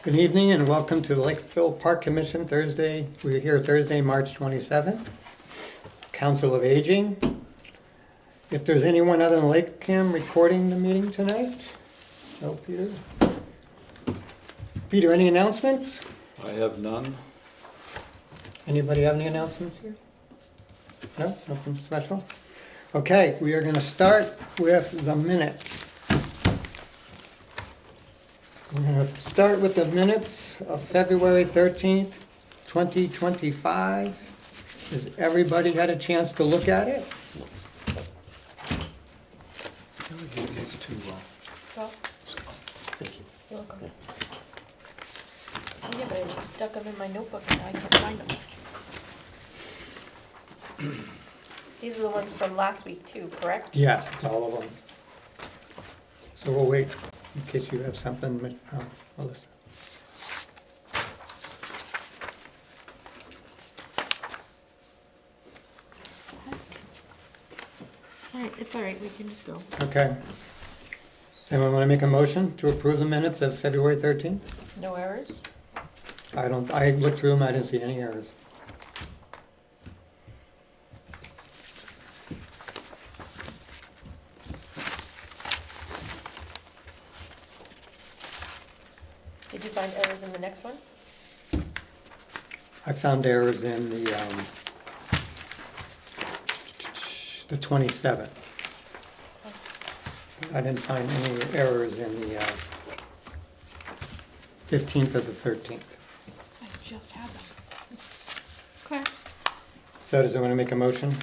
Good evening and welcome to the Lakeville Park Commission Thursday. We're here Thursday, March 27th. Council of Aging. If there's anyone other than Lake Cam recording the meeting tonight? No, Peter? Peter, any announcements? I have none. Anybody have any announcements here? No, nothing special? Okay, we are going to start with the minutes. We're going to start with the minutes of February 13th, 2025. Has everybody had a chance to look at it? It's too Scott, Thank you. you're welcome. Yeah, but I just stuck them in my notebook and I can't find them. These are the ones from last week too, correct? Yes, it's all of them. So we'll wait in case you have something, Melissa. Alright, it's alright, we can just go. Okay. Does anyone want to make a motion to approve the minutes of February 13th? No errors? I looked through them, I didn't see any errors. Did you find errors in the next one? I found errors in the 27th. I didn't find any errors in the 15th or the 13th. I just had them. Okay. So does anyone want to make a motion?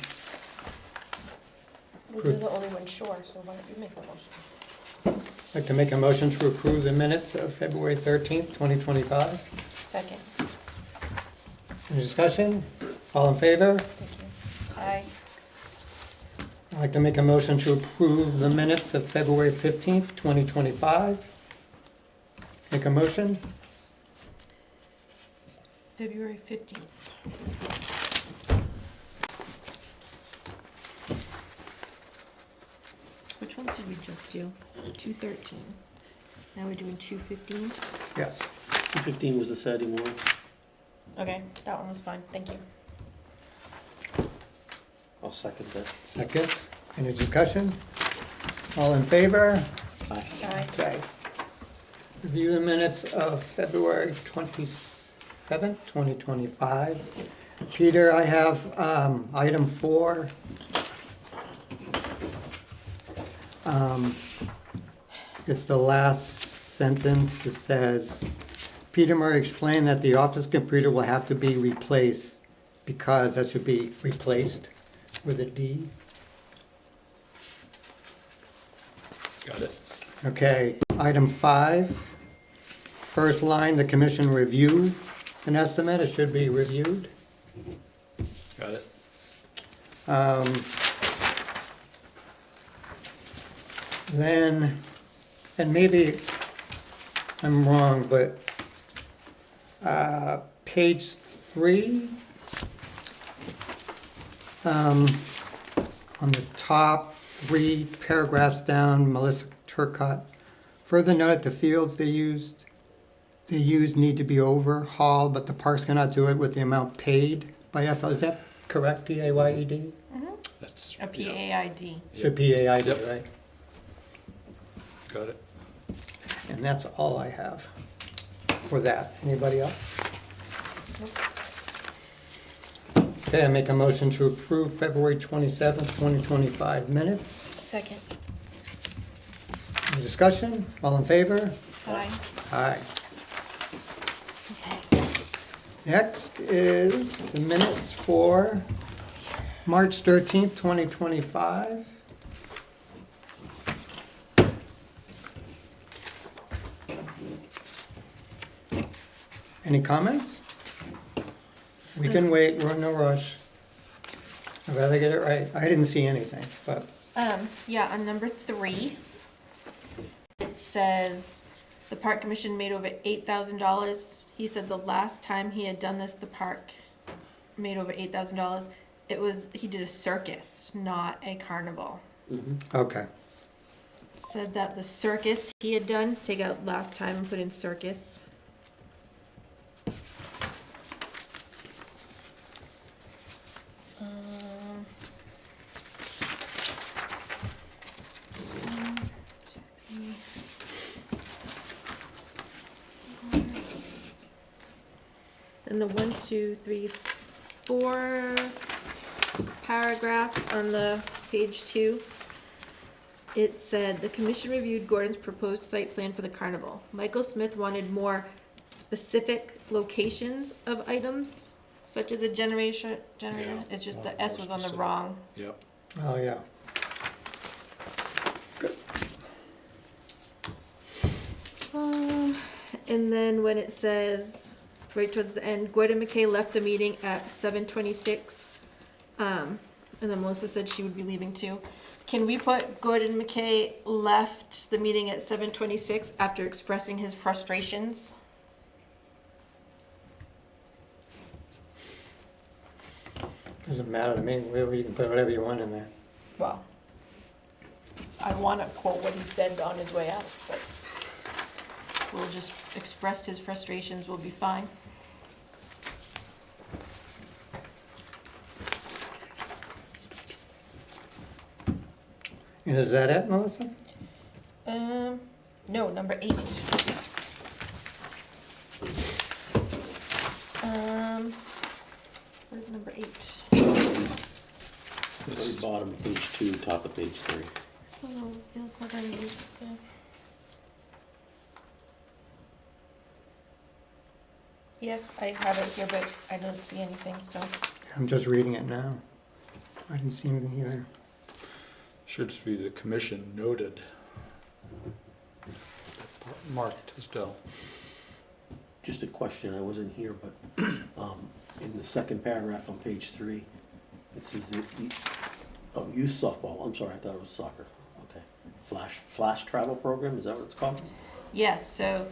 Well, you're the only one sure, so why don't you make the motion? I'd like to make a motion to approve the minutes of February 13th, 2025. Second. Any discussion? All in favor? Thank you. Aye. I'd like to make a motion to approve the minutes of February 15th, 2025. Make a motion? February 15th. Which ones did we just do? 213. Now we're doing 215. Yes. 2:15 was the Saturday morning. Okay, that one was fine, thank you. I'll second that. Second. Any discussion? All in favor? Aye. Aye. Okay. Review the minutes of February 27th, 2025. Peter, I have item 4. It's the last sentence. It says, Peter Murray explained that the office computer will have to be replaced because that should be replaced with a D. Got it. Okay, item 5. First line, the commission reviewed an estimate. It should be reviewed. Got it. Then, and maybe I'm wrong, but page 3, on the top 3 paragraphs down, Melissa Turcott. Further note, the fields they use need to be overhauled, but the parks cannot do it with the amount paid by FL. Is that correct, P-A-Y-E-D? That's A PAID. Should P-A-I-D, Yep. right? Got it. And that's all I have for that. Anybody else? Okay, I make a motion to approve February 27th, 2025 minutes. Second. Any discussion? All in favor? Aye. Aye. Okay. Next is the minutes for March 13th, 2025. Any comments? We can wait, we're in no rush. I'd rather get it right. I didn't see anything, but Yeah, on number 3, it says, the park commission made over $8,000. He said the last time he had done this, the park made over $8,000. He did a circus, not a carnival. okay. Said that the circus he had done, take out last time and put in circus. Then the 1, 2, 3, 4 paragraph on the page 2. It said, the commission reviewed Gordon's proposed site plan for the carnival. Michael Smith wanted more specific locations of items, such as a generator. Yeah. It's just More the S was on the specific. wrong. Yep. Oh, yeah. And then when it says, right towards the end, Gordon McKay left the meeting at 7:26. And then Melissa said she would be leaving too. Can we put Gordon McKay left the meeting at 7:26 after expressing his frustrations? Doesn't matter to me, you can put whatever you want in there. Well, I want to quote what he said on his way out, but We'll just expressed his frustrations, we'll be fine. And is that it, Melissa? No, number 8. Where's number 8? Very bottom, page 2, top of page 3. Yeah, I have it here, but I don't see anything, so. I'm just reading it now. I didn't see anything either. Should be the commission noted. Marked as well. Just a question, I wasn't here, but in the second paragraph on page 3, it says youth softball, I'm sorry, I thought it was soccer. Okay. Flash travel program, is that what it's called? Yes, so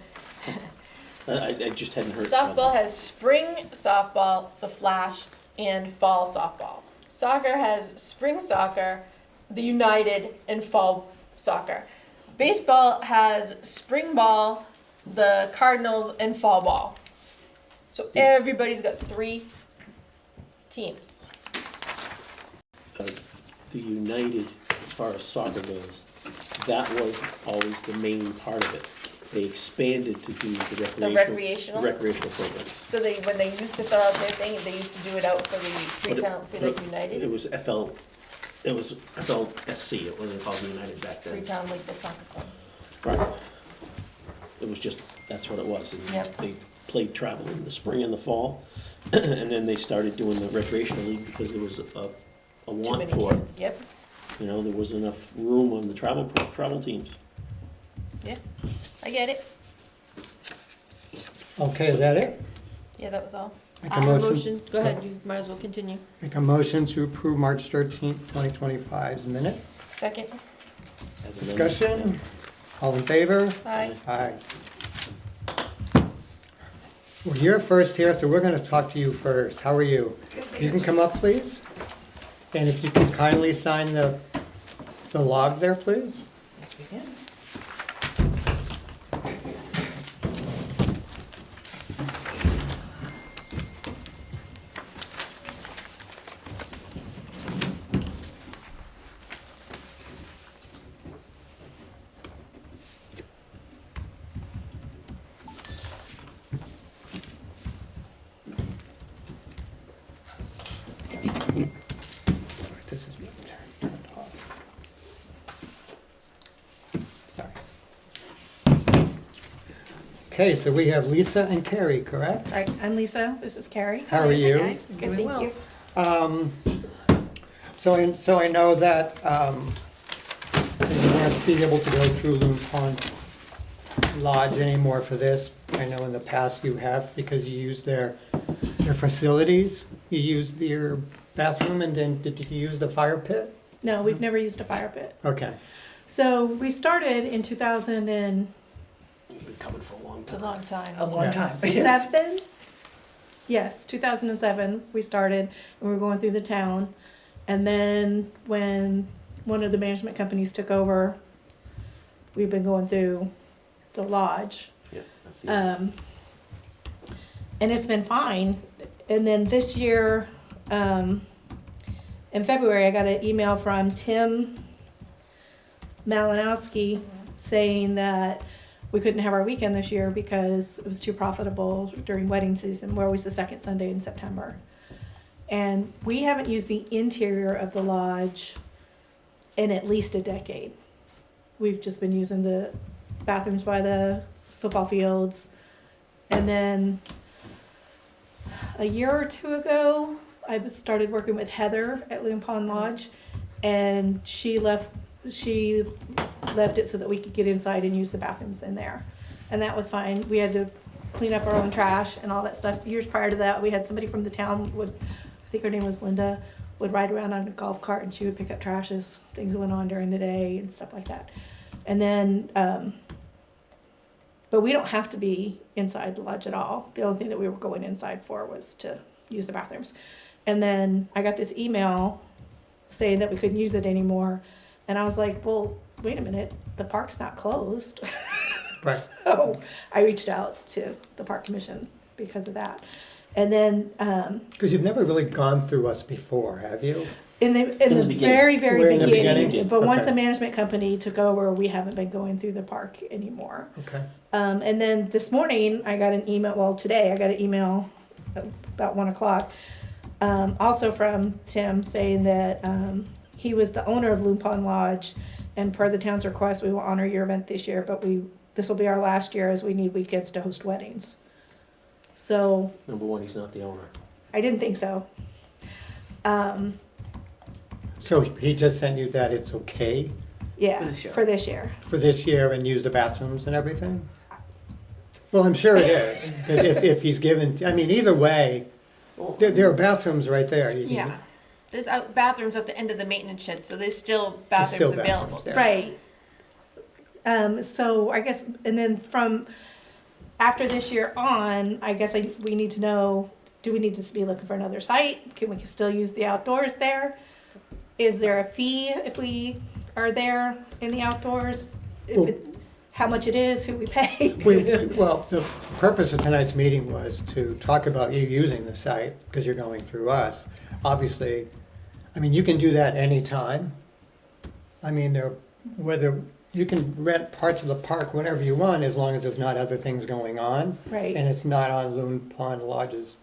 I just hadn't heard. softball has spring softball, the Flash, and fall softball. Soccer has spring soccer, the United, and fall soccer. Baseball has spring ball, the Cardinals, and fall ball. So everybody's got 3 teams. The United, as far as soccer goes, that was always the main part of it. They expanded to do the recreational? recreational program. So when they used to fill out their thing, they used to do it out for the Freetown, for like It United, was FLSC, it wasn't called the United back then. Freetown Lakeville Soccer Club. Right. It was just, that's what it was. And Yep. They played travel in the spring and the fall, and then they started doing the recreational league because there was a Too want many for it. kids, yep, You know, there wasn't enough room on the travel teams. yeah, I get it. Okay, is that it? Yeah, that was all. Make a motion. go ahead, you might as well continue. Make a motion to approve March 13th, 2025's minutes. Second, As amended. Discussion? All in favor? aye. Aye. Well, you're first here, so we're gonna talk to you first. How are you? You can come up, please. And if you can kindly sign the log there, please. Yes, we can. This is being turned off. Sorry. Okay, so we have Lisa and Carrie, correct? All right, I'm Lisa, this is Carrie. How are you? Good, Doing thank well. you. So I know that you won't be able to go through Loon Pond Lodge anymore for this. I know in the past you have, because you used their facilities. You used your bathroom, and then did you use the fire pit? No, we've never used a fire pit. Okay. So we started in 2007. You've been coming for a long It's a time. long time. A long Yes. time. Yes, 2007 we started, and we were going through the town. And then when one of the management companies took over, we've been going through the lodge. Yeah, that's the And it's been fine. And then this year, in February, I got an email from Tim Malinowski saying that we couldn't have our weekend this year because it was too profitable during wedding season. We're always the second Sunday in September. And we haven't used the interior of the lodge in at least a decade. We've just been using the bathrooms by the football fields. And then a year or two ago, I started working with Heather at Loon Pond Lodge, and she left it so that we could get inside and use the bathrooms in there. And that was fine. We had to clean up our own trash and all that stuff. Years prior to that, we had somebody from the town I think her name was Linda, would ride around on a golf cart and she would pick up trash as things went on during the day and stuff like that. And then, but we don't have to be inside the lodge at all. The only thing that we were going inside for was to use the bathrooms. And then I got this email saying that we couldn't use it anymore. And I was like, well, wait a minute, the park's not closed. Right. So I reached out to the Park Commission because of that. And then Because you've never really gone through us before, have you? in the beginning. very, very We're in the beginning, beginning? but once Okay. the management company took over, we haven't been going through the park anymore. Okay. And then this morning, I got an email, well, today, I got an email about 1 o'clock, also from Tim saying that he was the owner of Loon Pond Lodge, and per the town's request, we will honor your event this year, but this will be our last year as we need weekends to host weddings. So Number one, he's not the owner. I didn't think so. So he just sent you that it's okay Yeah, For this year. for this year. for this year and use the bathrooms and everything? Well, I'm sure it is, but if he's given, I mean, either way, there are bathrooms right there. You can- Yeah. There's bathrooms at the end of the maintenance shed, so there's still There's still bathrooms available. bathrooms there. Right. So I guess, and then from after this year on, I guess we need to know, do we need to be looking for another site? Can we still use the outdoors there? Is there a fee if we are there in the outdoors? How much it is, who we pay? Well, the purpose of tonight's meeting was to talk about you using the site, because you're going through us. Obviously, I mean, you can do that anytime. I mean, whether, you can rent parts of the park whenever you want, as long as there's not other things going on. Right. And it's not on Loon Pond Lodge's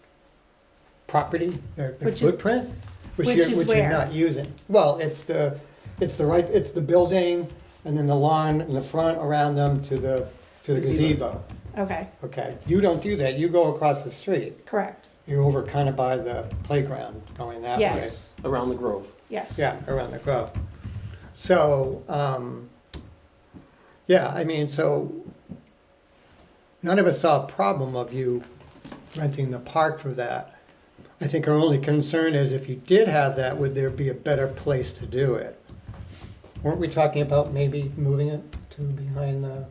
property, their Which is- footprint, which which you're, is which where? you're not using. Well, it's the building, and then the lawn in the front around them to the gazebo. Okay, Okay, you don't do that, you go across the street. correct. You're over kind of by the playground, going that way. Yes, Around the grove. yes. Yeah, around the grove. So, yeah, I mean, so none of us saw a problem of you renting the park for that. I think our only concern is if you did have that, would there be a better place to do it? Weren't we talking about maybe moving it to behind the?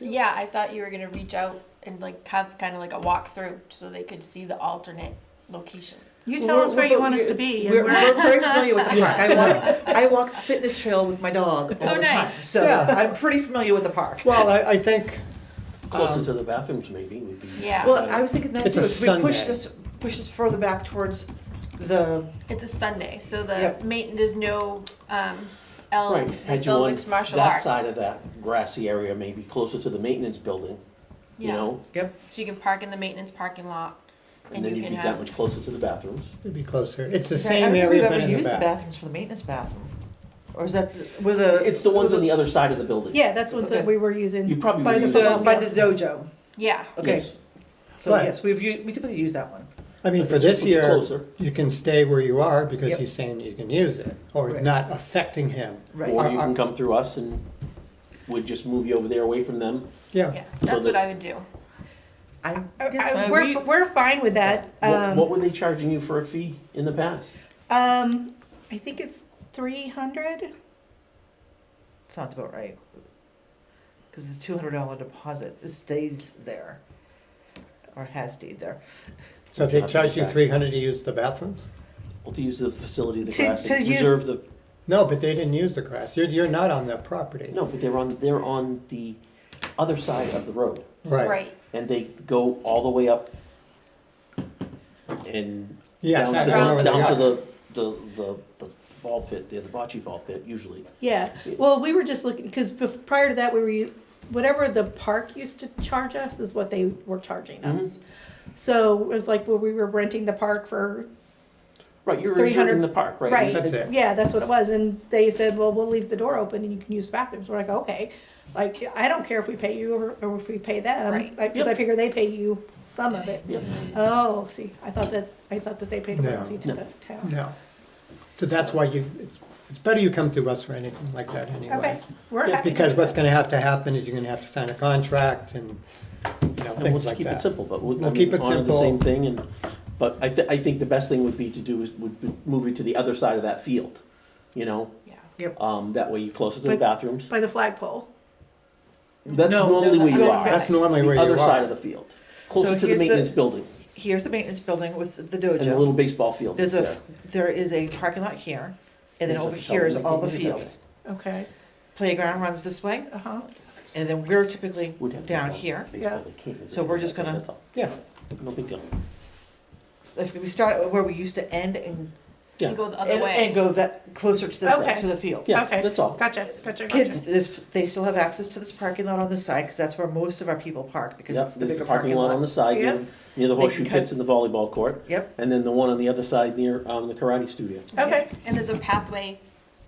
Yeah, I thought you were gonna reach out and like have kind of like a walkthrough so they could see the alternate location. You tell us where you want us to be. And We're we're- very familiar with the park. I walk the fitness trail with my dog all Oh, the nice. time. So Yeah. I'm pretty familiar with the park. Well, I think, Closer to the bathrooms maybe would be. Yeah. Well, I was thinking that It's too. a If we push Sunday. this further back towards the, It's a Sunday, so the Yep. there's no Right, had you L on mixed martial that arts. side of that grassy area, maybe closer to the maintenance building, you Yeah. know? yep, So you can park in the maintenance parking lot, And and then you you'd can be that have. much closer to the bathrooms. it'd be closer. It's the I same don't think area, we've but ever in the used the back. bathrooms for the maintenance bathroom. Or is that with a? It's the ones on the other side of the building. Yeah, that's what Okay. we were using. You probably by would the use football that. By the field. dojo. Yeah. Okay. Yes. So Right. yes, we typically use that one. I mean, for It's this year, closer. you can stay where you are because Yep. he's saying you can use it, or it's Right. not affecting him. Right. Or you Are- can come through us and we'd just move you over there away from them. Yeah, Yeah. That's that- what I would do. We're fine with that. What were they charging you for a fee in the past? I think it's 300. Sounds about right. Because the $200 deposit stays there, or has stayed there. so if they Not charge you back. 300 to use the bathrooms? Well, to use the facility, the To- grass, to use- reserve the, No, but they didn't use the grass. You're not on the property. no, but they're on the other side of the road. Right. And they go all the way up and Yes, down I to know the, where they down are. to the ball pit, the bocce ball pit usually. Yeah. Well, we were just looking because prior to that, we were whatever the park used to charge us is what they were charging us. So it was like, well, we were renting the park for, Right, you're 300 reserving the park, right? right. That's it. Yeah, that's what it was. And they said, well, we'll leave the door open and you can use bathrooms. We're like, okay. Like, I don't care if we pay you or if we pay them. Right. Because I Yep. figure they pay you some of it. Yep. Oh, see, I thought that they paid a No. rental fee to No. the town. No. So that's why it's better you come to us for anything like that anyway. Okay, we're Yeah, happy. because what's gonna have to happen is you're gonna have to sign a contract and, And we'll things just like keep it that. simple, but We'll keep it honor the simple. same thing and, but I think the best thing would be to do is, would be move it to the other side of that field, you know? Yeah. That way you're closer to the But- bathrooms. By the flagpole. That's No, normally where you no, are. That's normally where The you are. other side of the field, closer to the here's the- maintenance building Here's the maintenance building with the and the little dojo. baseball field that's There's there. there is a parking lot here, and then There's over a here is couple all the making it fields. Okay, Playground runs this way, uh-huh. and then we're typically Would have down baseball- here. baseball, Yeah. they can't. So we're just gonna- That's all. Yeah, No big deal. If we start where we used to end and, Yeah. You go the other and way. go that closer to Okay. the field. Yeah, Okay. that's all. Gotcha. Kids, they still have access to this parking lot on the side, because that's where most of our people park, because Yep, it's the there's bigger the parking lot on the side, Yep. near the They horseshoe can cut- pits and the volleyball court. Yep, And then the one on the other side near, the karate studio. Okay, And there's a pathway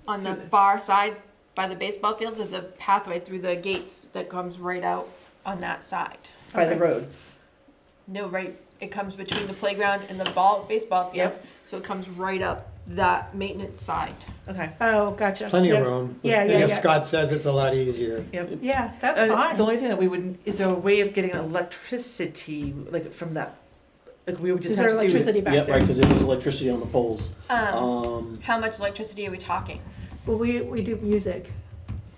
on the far side by the baseball fields. There's a pathway through the gates that comes right out on that side. by the Okay. road. No, right, it comes between the playground and the baseball fields. Yep. So it comes right up that maintenance side. Okay, oh, gotcha. plenty of Yeah. room. Yeah, And yeah, if yeah. Scott says it's a lot easier. yep. Yeah, that's The fine. only thing that we would, is there a way of getting electricity, like from that, like we would just Is have there to see. electricity back Yeah, right, there? because there was electricity on the poles. How much electricity are we talking? Well, we do music.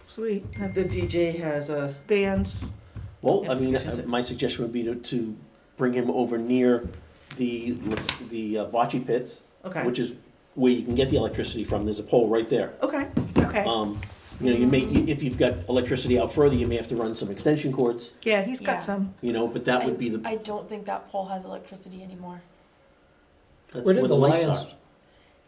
So we have The DJ has a, bands. Well, Yeah, I mean, which is it? my suggestion would be to bring him over near the bocce pits, okay, which is where you can get the electricity from. There's a pole right there. okay, Okay. You know, if you've got electricity out further, you may have to run some extension cords, Yeah, he's got Yeah. some. you know, but that would be I the, don't think that pole has electricity anymore. that's Where where did the the lights Lions, are.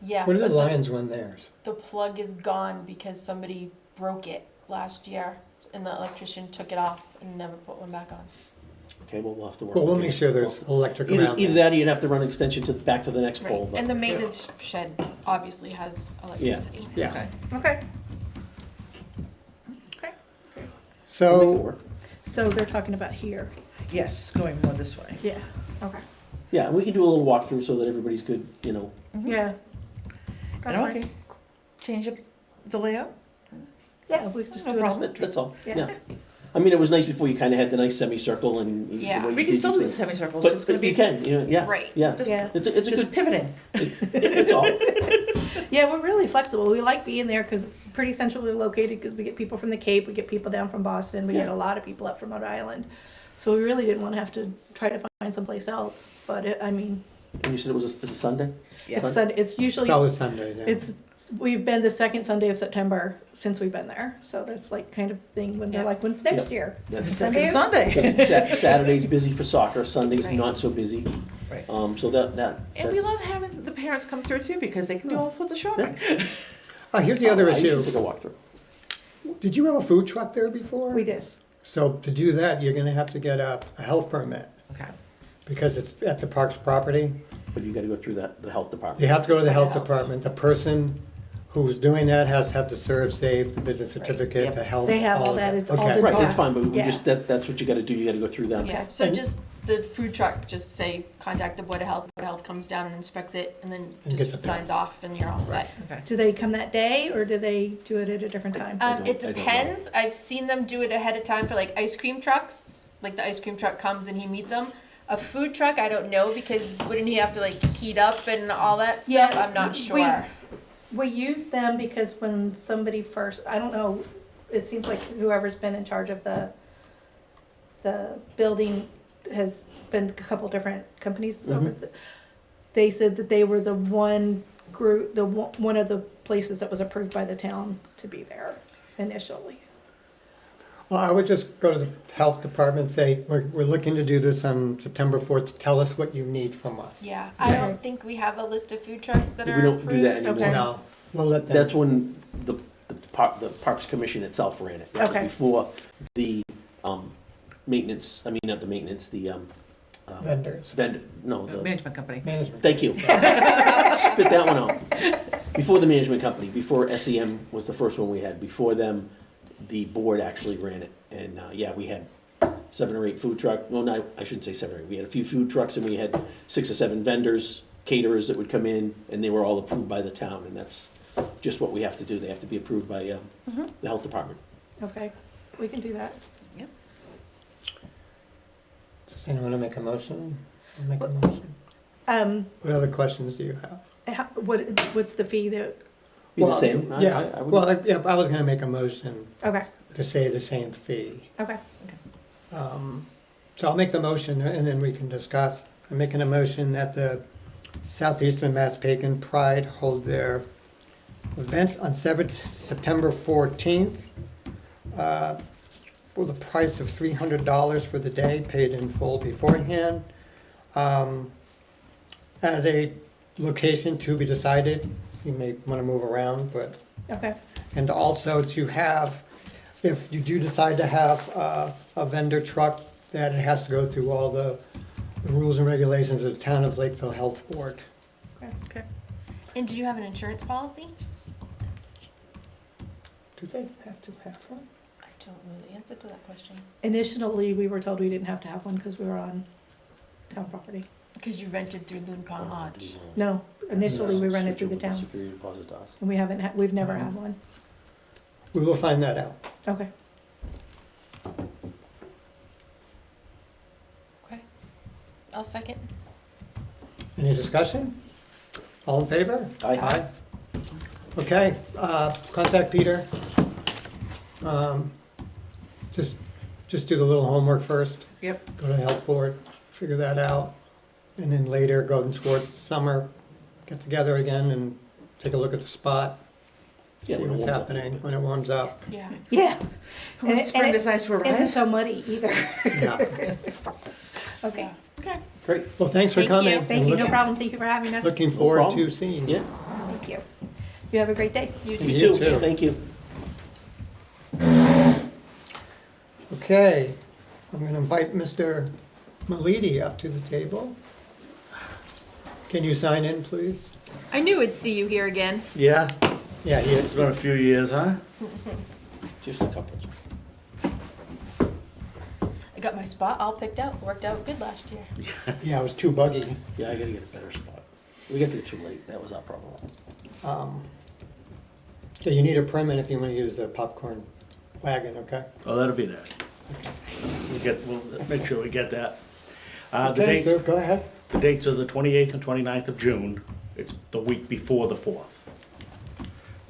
Yeah. where did but the Lions run theirs? The plug is gone because somebody broke it last year and the electrician took it off and never put one back on. Okay, well, we'll have to work. Well, we'll with make it. sure there's electric Either, around either there. that or you'd have to run extension back to the next Right. pole. but- And the maintenance shed obviously has electricity. Yeah, okay. Okay. Okay. We'll make it so, work. So they're talking about here. Yes, going more this way. Yeah. Okay. Yeah, and we can do a little walkthrough so that everybody's good, you know. Yeah. And That's fine. okay, change up the layout? Yeah, we could just No do it. problem. That's all, Yeah. yeah. I mean, it was nice before you kind of had the nice semicircle and. Yeah. the way We you can did still your do the thing. semicircles, But it's gonna but you be can, you know, yeah. Right. Yeah. just, Yeah. It's a just good, pivoting. it's all. Yeah, we're really flexible. We like being there because it's pretty centrally located because we get people from the Cape, we get people down from Boston, we get Yeah. a lot of people up from Rhode Island. So we really didn't want to have to try to find someplace else. But I mean, And you said it was a Sunday? it's usually, it's always Sunday, yeah. we've been the second Sunday of September since we've been there. So that's like kind of thing when they're Yeah. like, when's next Yep. year? That's- Sunday? Second Sunday. Because Saturday's busy for soccer, Sunday's Right. not so busy. Right. So that. And we that's- love having the parents come through too, because they can do all sorts of shopping. Oh, here's the other I usually issue. take a walkthrough. Did you have a food truck there before? We did. So to do that, you're gonna have to get a health permit Okay. because it's at the park's property. But you gotta go through the health You department. have to go to the health Health. department. The person who's doing that has to have the serve safe, the business certificate, Yep. the health. They have all of that. it. It's all Okay. been Right, bought. that's fine, but we Yeah. just, that's what you gotta do, you gotta go through them. Yeah, so And- just the food truck, just say, contact the Board of Health, Board of Health comes down and inspects it, and then And gets just a signs pass. off, and you're all set. Okay. Do they come that day or do they do it at a different time? I It don't know. depends, I've seen them do it ahead of time for like ice cream trucks, like the ice cream truck comes and he meets them. A food truck, I don't know, because wouldn't he have to like heat up and all that stuff? Yeah, I'm not we- sure. We use them because when somebody first, I don't know, it seems like whoever's been in charge of the building has been a couple different companies over. They said that they were the one group, one of the places that was approved by the town to be there initially. Well, I would just go to the health department and say, we're looking to do this on September 4th. Tell us what you need from us. Yeah, I Yeah. don't think we have a list of food trucks that We are don't approved. do that anymore. Okay. No, we'll let them. That's when the Parks Commission itself ran it. That was Okay. Before the maintenance, I mean, not the maintenance, the, Vendors. vendor, no, the, Management company. Management. thank you. Spit that one out. Before the management company, before SEM was the first one we had, before them, the board actually ran it. And, yeah, we had 7 or 8 food truck, well, no, I shouldn't say 7 or 8. We had a few food trucks and we had 6 or 7 vendors, caterers that would come in, and they were all approved by the town, and that's just what we have to do. They have to be approved by, the health department. Okay, we can do that. Does anyone want to make a motion? I'll make a motion. What other questions do you have? What's the fee that, Be the Well, same. Yeah, I would- well, I was gonna make a motion okay, to say the same fee. okay. So I'll make the motion and then we can discuss. I'm making a motion that the Southeastern Mass Pagan Pride hold their event on September 14th for the price of $300 for the day, paid in full beforehand. At a location to be decided. You may want to move around, but Okay, and also to have, if you do decide to have a vendor truck, that it has to go through all the rules and regulations of the Town of Lakeville Health Board. okay. And do you have an insurance policy? Do they have to have one? I don't know the answer to that question. Initially, we were told we didn't have to have one because we were on town property. Because you rented through Loon Pond Lodge. No, initially we rented through the Switch over town, Superior deposit to us. and we've never had one. We will find that out. Okay. Okay. I'll second. Any discussion? All in favor? Aye. Okay, contact Peter. Just do the little homework first. Yep. Go to the health board, figure that out. And then later, go towards the summer, get together again and take a look at the spot. Yeah, See when it what's warms up. happening when it warms up. Yeah. Yeah. When spring decides to Isn't arrive. so muddy either. Yeah. Okay, Okay. Great, Well, thanks for Thank you. coming. thank you, no Looking- problem, thank you for having us. Looking forward to problem. seeing you. yeah, Thank you. You have a great day. You You too. you too, too. thank you. Okay, I'm gonna invite Mr. Malidi up to the table. Can you sign in, please? I knew I'd see you here again. Yeah, Yeah, he it's is. been a few years, huh? Just a couple. I got my spot all picked out. Worked out good last year. Yeah, it was too buggy. Yeah, I gotta get a better spot. We got there too late, that was our problem. Yeah, you need a permit if you wanna use the popcorn wagon, okay? Oh, that'll be there. We'll make sure we get that. The Okay, so dates, go ahead. the dates are the 28th and 29th of June. It's the week before the 4th.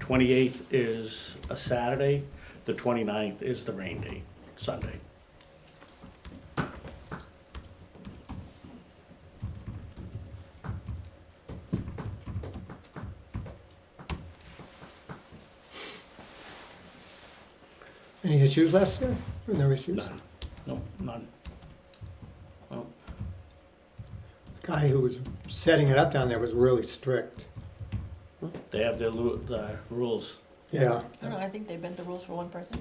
28th is a Saturday, the 29th is the rain date, Sunday. Any issues last year? No issues? None. No, none. Well, The guy who was setting it up down there was really strict. they have their rules. Yeah, I don't know. I think they bent the rules for one person.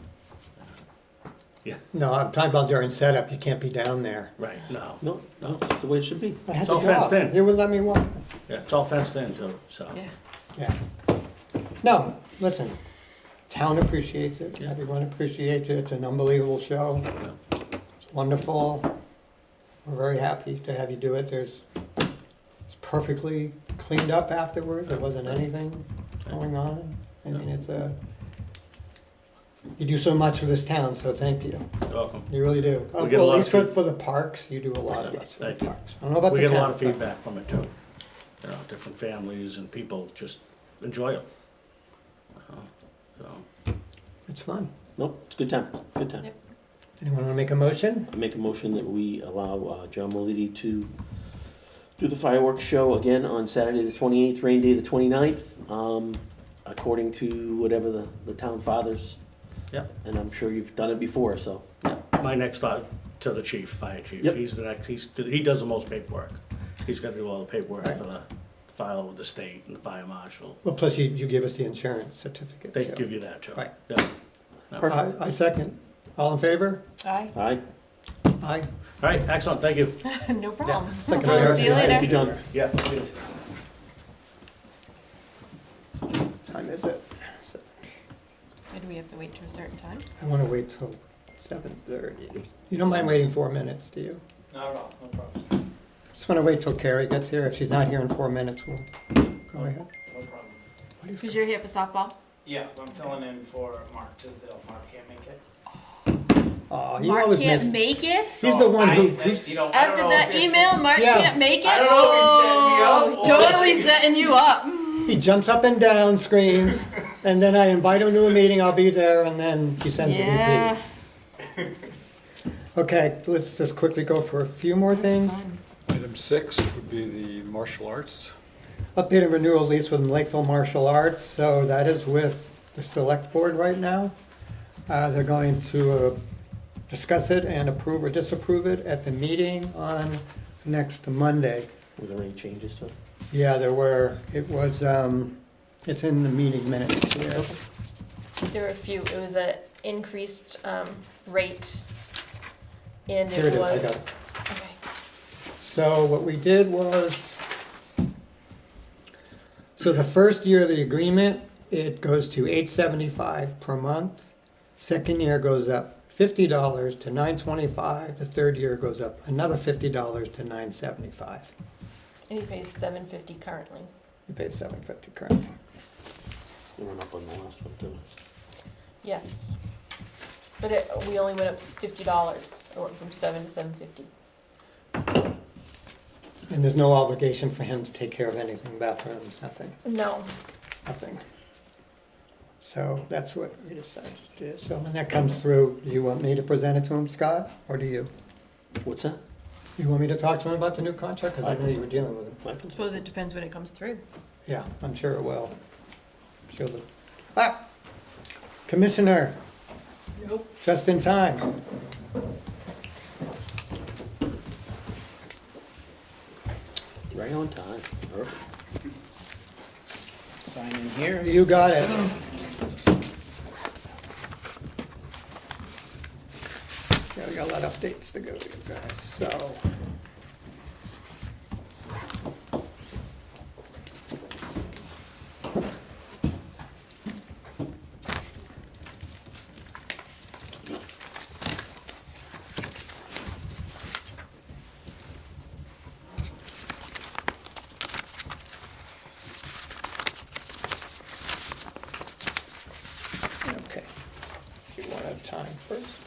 no, I'm talking about during setup, you can't be down there. Right, no. No, no, it's the way it should be. I had It's to all go fenced out. in. You would let me walk. Yeah, it's all fenced in too, so. Yeah. Yeah. No, listen, town appreciates it, Yeah. everyone appreciates it, it's an unbelievable show. It's wonderful. We're very happy to have you do it. It's perfectly cleaned up afterwards, there wasn't anything going on. I mean, you do so much for this town, so thank you. You're welcome. You really do. We get a Well, lot at least of for the parks, you do a lot of us for the Thank you. parks. I don't know about We the get a lot town. of but- feedback from it too. You know, different families and people just enjoy it. So, It's fun. Nope, it's a good time, good time. Yep. Anyone wanna make a motion? I make a motion that we allow John Malidi to do the fireworks show again on Saturday the 28th, rain day the 29th, according to whatever the town fathers. Yep. And I'm sure you've done it before, so. my next thought to the chief, fire chief, Yep. he's the next, he does the most paperwork. He's gotta do all the paperwork Right. for the file with the state and the fire marshal. Well, plus you give us the insurance certificate. They too. give you that too. Right. Yeah. Perfect. I second. All in favor? Aye. Aye? Aye. All right, excellent, thank you. No problem. Second We'll priority. see you Thank you, later. John. Yeah, please. What time is it? Or do we have to wait to a certain time? I want to wait till 7:30. You don't mind waiting 4 minutes, do you? Not at all, no problem, Just want to wait till Carrie gets here. If she's not here in 4 minutes, we'll go ahead. no problem. Because you're here for softball? Yeah, I'm filling in for Mark Tisdale. Mark can't make it. Oh, he Mark always can't makes. make it? He's the one who. That's, you know, I After don't know that if it- email, Mark Yeah. can't make it? I don't know if he's setting me up Oh, or- totally setting you up. He jumps up and down, screams, and then I invite him to a meeting. I'll be there, and then he sends a Yeah. VP. Okay, let's just quickly go for a few more things. Item 6 would be the martial arts. Update and renewal lease with Lakeville Martial Arts, so that is with the select board right now. They're going to discuss it and approve or disapprove it at the meeting on next Monday. Were there any changes to it? Yeah, there were, it was, it's in the meeting minutes here. There were a few, it was a increased, rate. And Here it it is, I was. got it. Okay. So what we did was, so the first year of the agreement, it goes to $875 per month. Second year goes up $50 to $925. The third year goes up another $50 to $975. And he pays $750 currently. You paid $750 currently. We went up on the last one too. Yes. But it, we only went up $50. It went from 7 to 750. And there's no obligation for him to take care of anything, bathrooms, nothing, No. nothing. So that's what we decided to do. So when that comes through, do you want me to present it to him, Scott, or do you? What's that? You want me to talk to him about the new contract? Because I know you were dealing with him. I I can- suppose it depends when it comes through. Yeah, I'm sure it will. Sure will. Ah, Commissioner. Nope. Just in time. Right on time. Perfect. Sign in here. You got it. Yeah, we got a lot of updates to go to, guys, so. Okay. Do one at a time first.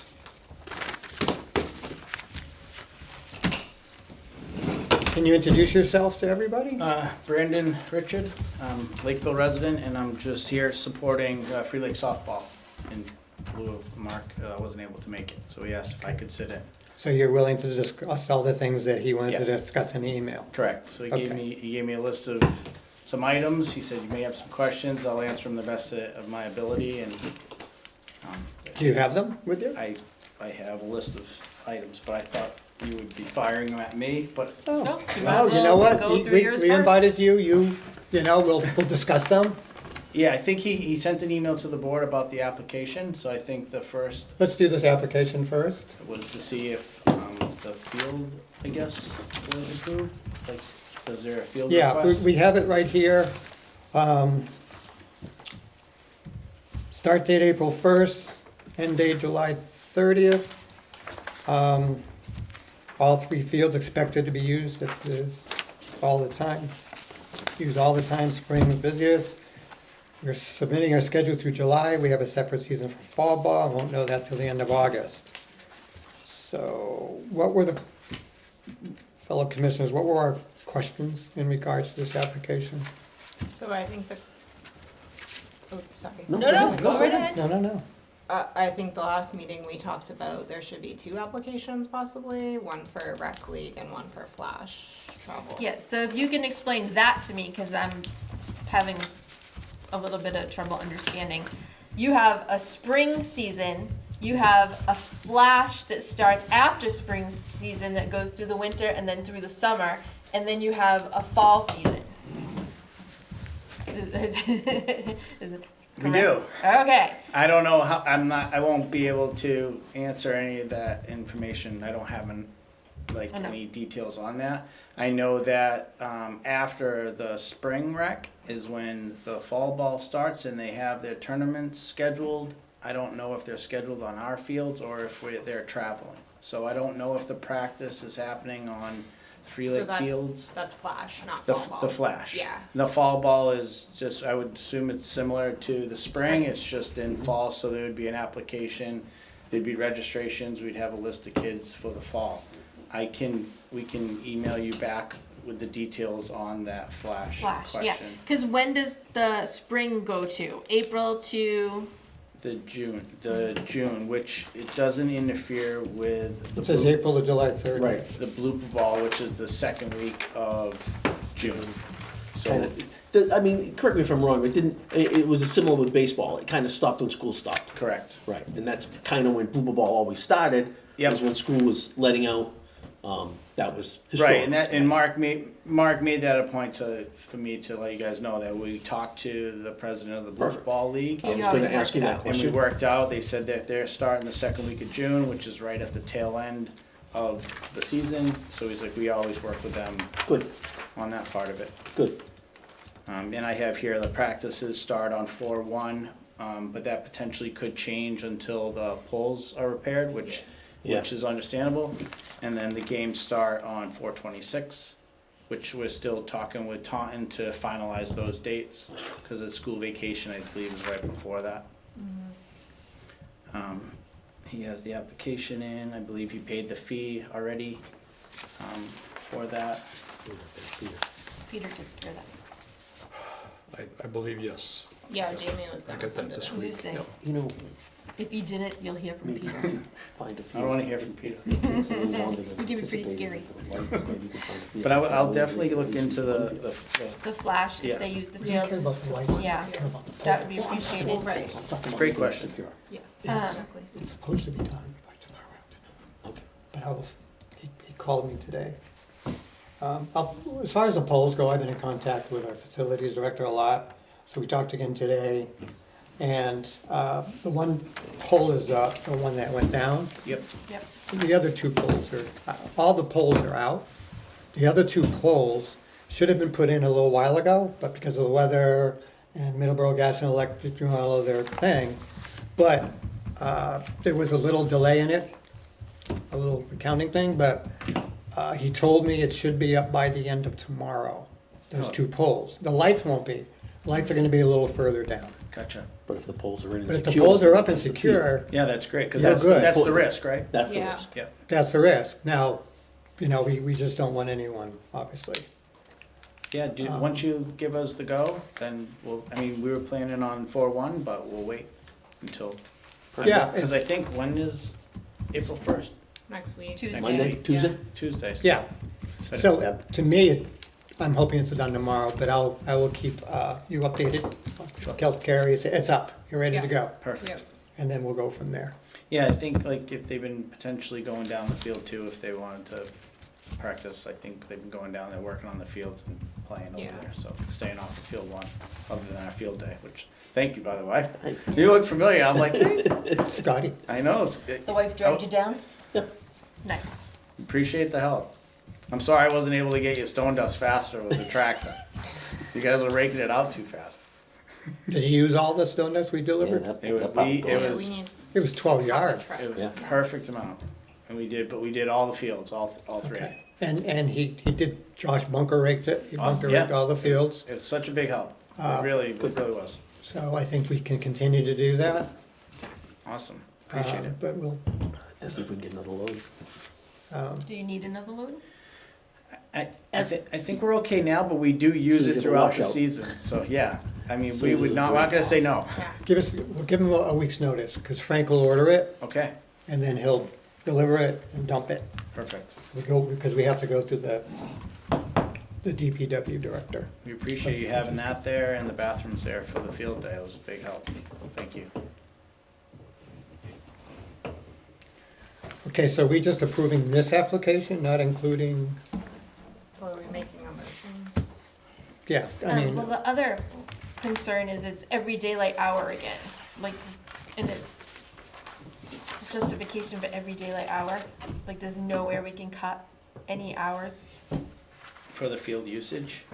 Can you introduce yourself to everybody? Brandon Richard, I'm Lakeville resident, and I'm just here supporting Free Lake softball in lieu of Mark. Wasn't able to make it, so he asked if I could sit in. So you're willing to discuss all the things that he wanted to Yeah. discuss in the email? Correct. So he gave Okay. me a list of some items. He said you may have some questions. I'll answer them the best of my ability, and Do you have them with you? I have a list of items, but I thought you would be firing them at me, but Oh, No, you might well, as you know well what? go We- through we- yours We first. invited you, you know, we'll discuss them. yeah, I think he sent an email to the board about the application, so I think the first Let's do this application first. was to see if the field, I guess, was approved. Like, is there a field Yeah, request? we have it right here. Start date April 1st, end date July 30th. All three fields expected to be used at this all the time. Use all the time, spring is busiest. We're submitting our schedule through July. We have a separate season for fall ball. Won't know that till the end of August. So what were the, fellow commissioners, what were our questions in regards to this application? So I think the, oh, sorry. No, go right ahead. No. I think the last meeting we talked about there should be 2 applications possibly, one for rec league and one for flash travel. Yeah, so if you can explain that to me, because I'm having a little bit of trouble understanding. You have a spring season, you have a flash that starts after spring season that goes through the winter and then through the summer, and then you have a fall season. We do. Okay. I don't know how, I won't be able to answer any of that information. I don't have I know. any details on that. I know that, after the spring rec is when the fall ball starts and they have their tournaments scheduled. I don't know if they're scheduled on our fields or if they're traveling. So I don't know if the practice is happening on Free So Lake Fields. that's flash, not The, fall ball. the flash. Yeah. The fall ball is just, I would assume it's similar to the spring, it's just in fall, so there would be an application, there'd be registrations, we'd have a list of kids for the fall. We can email you back with the details on that flash Flash, yeah. question. Because when does the spring go to? April to, The June, which it doesn't interfere with. It says April to July 30th. Right, the blooper ball, which is the second week of June. So, I mean, correct me if I'm wrong, it was similar with baseball, it kind of stopped when school stopped. correct. Right, and that's kind of when blue ball always started, Yep. was when school was letting out, that was historic. Right, and Mark made that a point for me to let you guys know that we talked to the president of the Perfect. Ball League. I was You gonna always ask you work it that out. And we question. worked out, they said that they're starting the second week of June, which is right at the tail end of the season. So he's like, we always work with them Good, on that part of it. good. And I have here, the practices start on 4/1, but that potentially could change until the poles are repaired, which Yeah. is understandable. And then the games start on 4/26, which we're still talking with Taunton to finalize those dates, because the school vacation, I believe, is right before that. He has the application in, I believe he paid the fee already, for that. Peter takes care of that. I believe yes. Yeah, Jamie was I gonna got send that it this in. I'm week. just saying, Yep. You know, if you didn't, you'll hear from maybe you Peter. could find a few. I don't wanna hear from Peter. It's a little longer than It can be pretty anticipated, scary. but maybe you could find a few. But I'll definitely look into The flash, Yeah. if they use the We don't care fields, about the lights, we Yeah. care about the that would be poles. appreciated. Right. I'm talking about Great making it question. secure. Yeah, It's- exactly. It's supposed to be done by tomorrow afternoon, Okay. but he called me today. As far as the polls go, I've been in contact with our facilities director a lot, so we talked again today. And the one pole is up, the one that went down. Yep. Yep. The other two poles are, all the poles are out. The other two poles should have been put in a little while ago, but because of the weather and Middleborough Gas and Electric doing all of their thing. But there was a little delay in it, a little accounting thing, but he told me it should be up by the end of tomorrow, those two poles. The lights won't be. Lights are gonna be a little further down. Gotcha. But if the poles are in and But if secure. the poles are up and it's a few. secure, Yeah, that's great, because Yeah, good. that's the risk, right? That's the Yeah. risk. Yep. that's the risk. Now, we just don't want anyone, obviously. Yeah, once you give us the go, then we were planning on 4/1, but we'll wait until. Yeah, Because I think, when is April 1st? Next week. Tuesday. Monday, Tuesday? Tuesday. Yeah, so to me, I'm hoping it's done tomorrow, but I will keep you updated. Kel Carey, it's up, you're ready to go, Perfect. Yep. and then we'll go from there. Yeah, I think if they've been potentially going down the field too, if they wanted to practice, I think they've been going down there, working on the fields and playing over Yeah. there, so staying off the field one, other than our field day, which, thank you, by the way. Hey. You look familiar, I'm like, hey, Scotty, I know, The wife dragged you down? Yeah. Nice. appreciate the help. I'm sorry I wasn't able to get you stone dust faster with the tractor. You guys were raking it out too fast. did you use all the stone dust we Yeah, delivered? It would that part be- goes. it Yeah, was- we need It was 12 yards. truck. It was Yeah. a perfect amount, and we did all the fields, all three. Okay, and he did, Josh bunker raked it, he Awesome, bunker raked yeah. all the fields. It was such a big help, it really was. So I think we can continue to do that. Awesome, appreciate it. But we'll, Let's see if we can get another load. Do you need another load? I think we're okay now, but we do use Soon as it you throughout the wash out. season, so yeah. I mean, Soon we as would it's not, we're not gonna say no. we'll give him a week's notice, because Frank will order it, Okay, and then he'll deliver it and dump it. perfect. Because we have to go through the DPW director. We appreciate you having that there and the bathrooms there for the field day. It was a big help. Thank you. Okay, so we just approving this application, not including, Or are we making a motion? yeah, I mean, Well, the other concern is it's every daylight hour again, like, and it, justification for every daylight hour, like, there's nowhere we can cut any hours. For the field usage.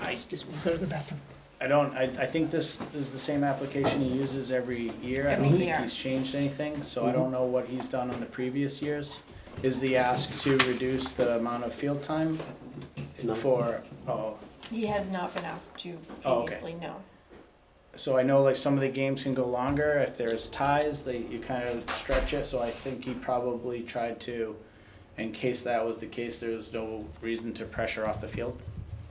Excuse me, go to the bathroom. I think this is the same application he uses every year. I Every don't think year. he's changed anything, so I don't know what he's done on the previous years. Is the ask to reduce the amount of field time No. for, oh, He has not been asked to Oh, okay. previously, no. so I know like some of the games can go longer. If there's ties, you kind of stretch it, so I think he probably tried to, in case that was the case, there's no reason to pressure off the field.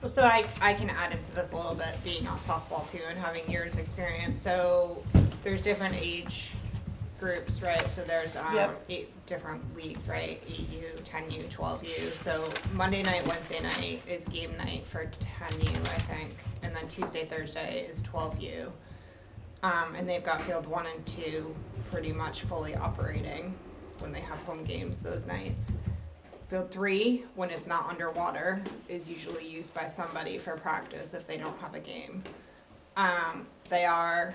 So I can add into this a little bit, being on softball too and having years experience. So there's different age groups, right? So there's Yep. 8 different leagues, right? 8U, 10U, 12U. So Monday night, Wednesday night is game night for 10U, I think. And then Tuesday, Thursday is 12U. And they've got field 1 and 2 pretty much fully operating when they have home games those nights. Field 3, when it's not underwater, is usually used by somebody for practice if they don't have a game. They are,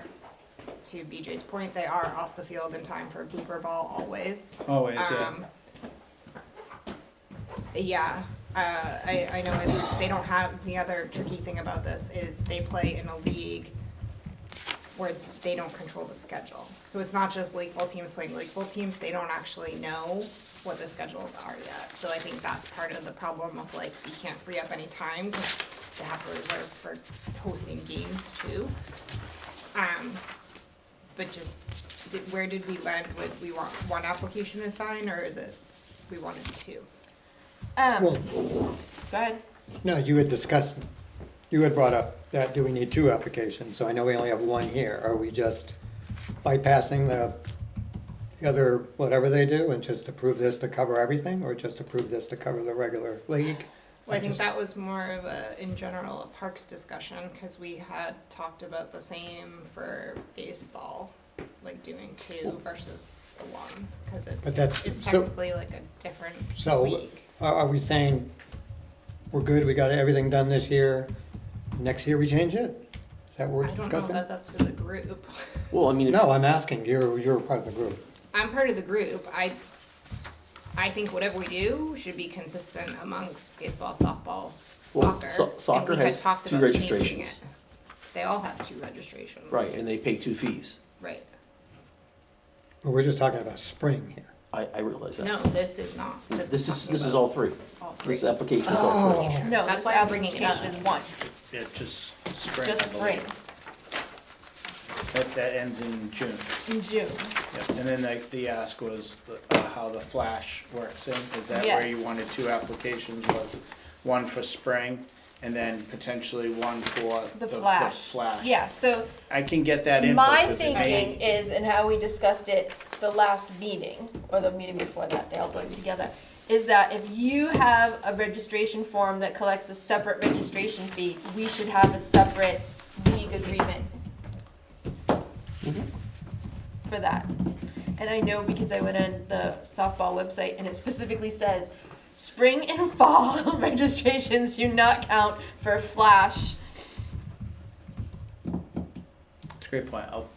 to BJ's point, they are off the field in time for blooper ball always. Always, yeah. Yeah, I know they don't have, the other tricky thing about this is they play in a league where they don't control the schedule. So it's not just Lakeville teams playing Lakeville teams, they don't actually know what the schedules are yet. So I think that's part of the problem of like, you can't free up any time because they have to reserve for hosting games too. But just, where did we land with, we want one application is fine, or is it, we wanted 2? Well, Go ahead. no, you had discussed, you had brought up that do we need 2 applications? So I know we only have 1 here. Are we just bypassing the other, whatever they do, and just approve this to cover everything, or just approve this to cover the regular league? Well, I think that was more of a, in general, a parks discussion, cause we had talked about the same for baseball, like doing 2 versus the 1, cause But that's- it's so- technically like a different So, league. are we saying, we're good, we got everything done this year, next year we change it? Is that what we're I don't know if discussing? that's up to the group. Well, I mean, if, No, I'm asking, you're part of the group. I'm part of the group, I think whatever we do should be consistent amongst baseball, softball, Well, soccer. soccer And we had has talked 2 about changing registrations. it. They all have 2 registrations. right, and they pay 2 fees. Right. But we're just talking about spring here. I realize that. No, this is not. This is talking all about 3. all 3. This application is all 3. No, That's this why I'm bringing it application up. is 1, Yeah, just spring. just I believe. spring, That ends in June. in June. Yeah, and then the ask was how the flash works in, is that where you Yes. wanted 2 applications, was one for spring and then potentially one for The flash. Yeah, so I can get that info. my 'cause it may- thinking is, and how we discussed it the last meeting, or the meeting before that, they all blend together, is that if you have a registration form that collects a separate registration fee, we should have a separate league agreement for that. And I know because I went on the softball website and it specifically says, spring and fall registrations do not count for flash. It's a great point, I'll,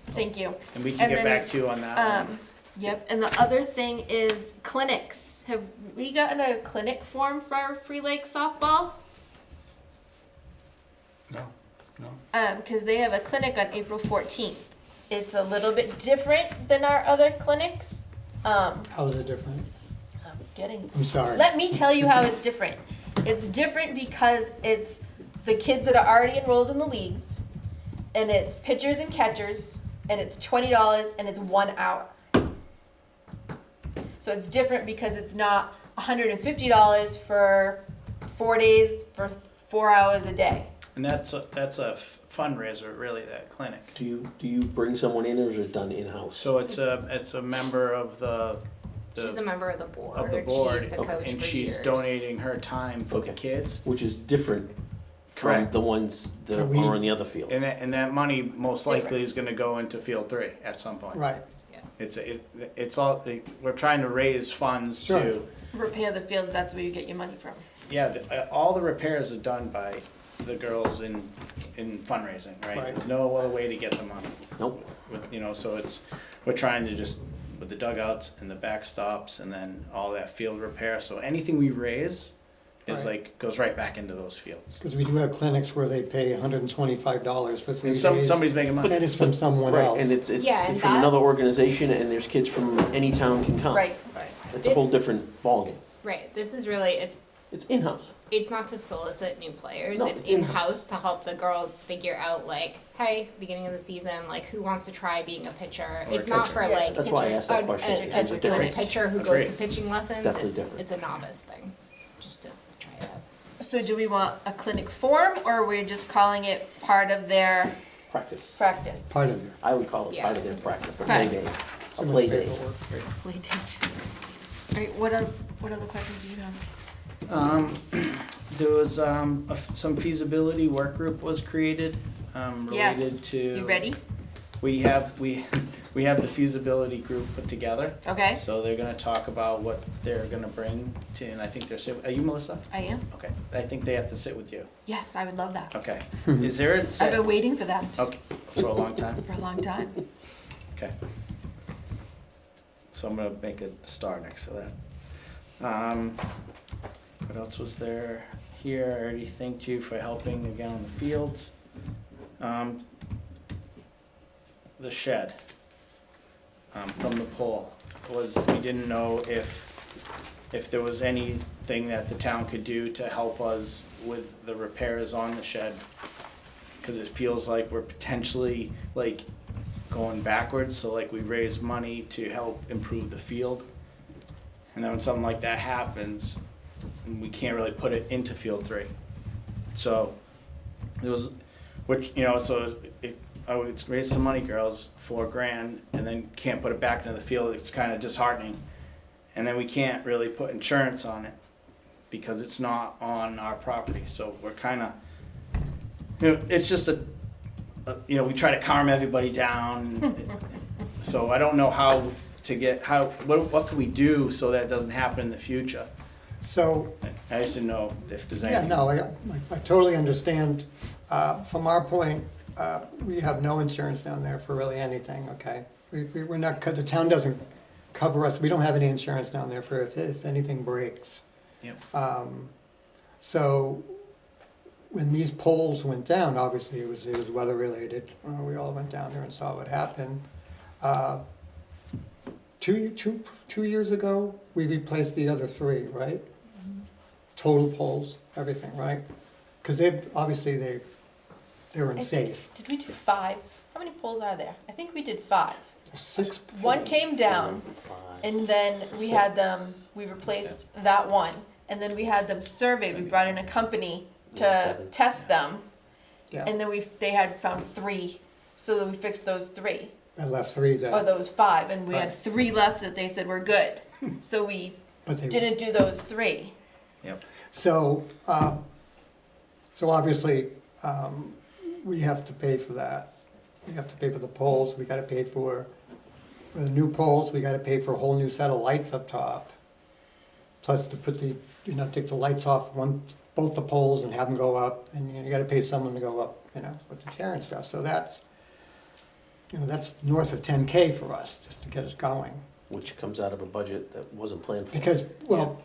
Thank you. and we can And get then, back to you on that one. Yep, and the other thing is clinics. Have we gotten a clinic form for Free Lake softball? No, no. Cause they have a clinic on April 14th. It's a little bit different than our other clinics. How is it different? I'm getting, I'm sorry. let me tell you how it's different. It's different because it's the kids that are already enrolled in the leagues, and it's pitchers and catchers, and it's $20 and it's 1 hour. So it's different because it's not $150 for 4 days for 4 hours a day. And that's a fundraiser, really, that clinic. Do you bring someone in, or is it done in-house? So it's a member of the She's a member of the board. of the board, She used to coach and for she's years. donating her time for the Okay. kids. Which is different from Correct. the ones that So we- are on the other fields. And that money most Different. likely is gonna go into field 3 at some point. Right, It's all, we're trying to raise funds Sure. to, Repair the fields, that's where you get your money from. yeah, all the repairs are done by the girls in fundraising, right? Right. There's no other way to get the money. Nope. You know, so we're trying to just, with the dugouts and the backstops and then all that field repair, so anything we raise is Right. like, goes right back into those fields. Because we do have clinics where they pay $125 for 3 And days. somebody's making money. And it's from someone Right, else. and it's Yeah, and from that- another organization, and there's kids from any town can come. Right. It's a whole This- different ballgame. Right, this is really, It's in-house. it's not to solicit new players, No, it's it's in-house. in-house to help the girls figure out like, hey, beginning of the season, like who wants to try being a pitcher? Or It's a not pitcher. for like That's why I asked that question. a It's skilled different. pitcher who Agreed. goes to pitching lessons, Definitely it's, different. it's a novice thing, just to try it out. So do we want a clinic form, or are we just calling it part of their Practice. practice? Part of it. I would call it part of their practice, a play day. A play day. Play date. Alright, what other questions do you have? There was some feasibility work group was created Yes. related to. You ready? We have the feasibility group put together. Okay, So they're gonna talk about what they're gonna bring to, and I think are you Melissa? I am. Okay, I think they have to sit with you. Yes, I would love that. Okay, is there a I've set? been waiting for that Okay, for a long time, for a long time. okay. So I'm gonna make a star next to that. What else was there here? I already thanked you for helping again on the fields. The shed, from the pole, we didn't know if there was anything that the town could do to help us with the repairs on the shed. Cause it feels like we're potentially like going backwards, so like we raise money to help improve the field. And then when something like that happens, we can't really put it into field 3. So, it was, which, you know, so it's raise some money, girls, $4,000, and then can't put it back into the field, it's kinda disheartening. And then we can't really put insurance on it, because it's not on our property, so we're kinda, you know, it's just you know, we try to calm everybody down. So I don't know how to what can we do so that it doesn't happen in the future? So, I just didn't know if there's yeah, anything. no, I totally understand. From our point, we have no insurance down there for really anything, okay? We're not, the town doesn't cover us, we don't have any insurance down there for if anything breaks. Yep. So, when these poles went down, obviously it was weather related. We all went down there and saw what happened. 2 years ago, we replaced the other 3, right? Total poles, everything, right? Because obviously they were unsafe. Did we do 5? How many poles are there? I think we did 5. 6. One came down, and then we had them, we replaced that one, and then we had them surveyed, we brought in a company to 7. test them, Yeah, and then they had found 3, so then we fixed those 3, I left 3 or there. those 5, and we had Right. 3 left that they said were good, so we But they didn't do those 3. So, so obviously, we have to pay for that. We have to pay for the poles, we gotta pay for the new poles, we gotta pay for a whole new set of lights up top. Plus to put take the lights off both the poles and have them go up, and you gotta pay someone to go up, with the chair and stuff. So that's north of 10K for us, just to get it going. Which comes out of a budget that wasn't planned for. Because, No,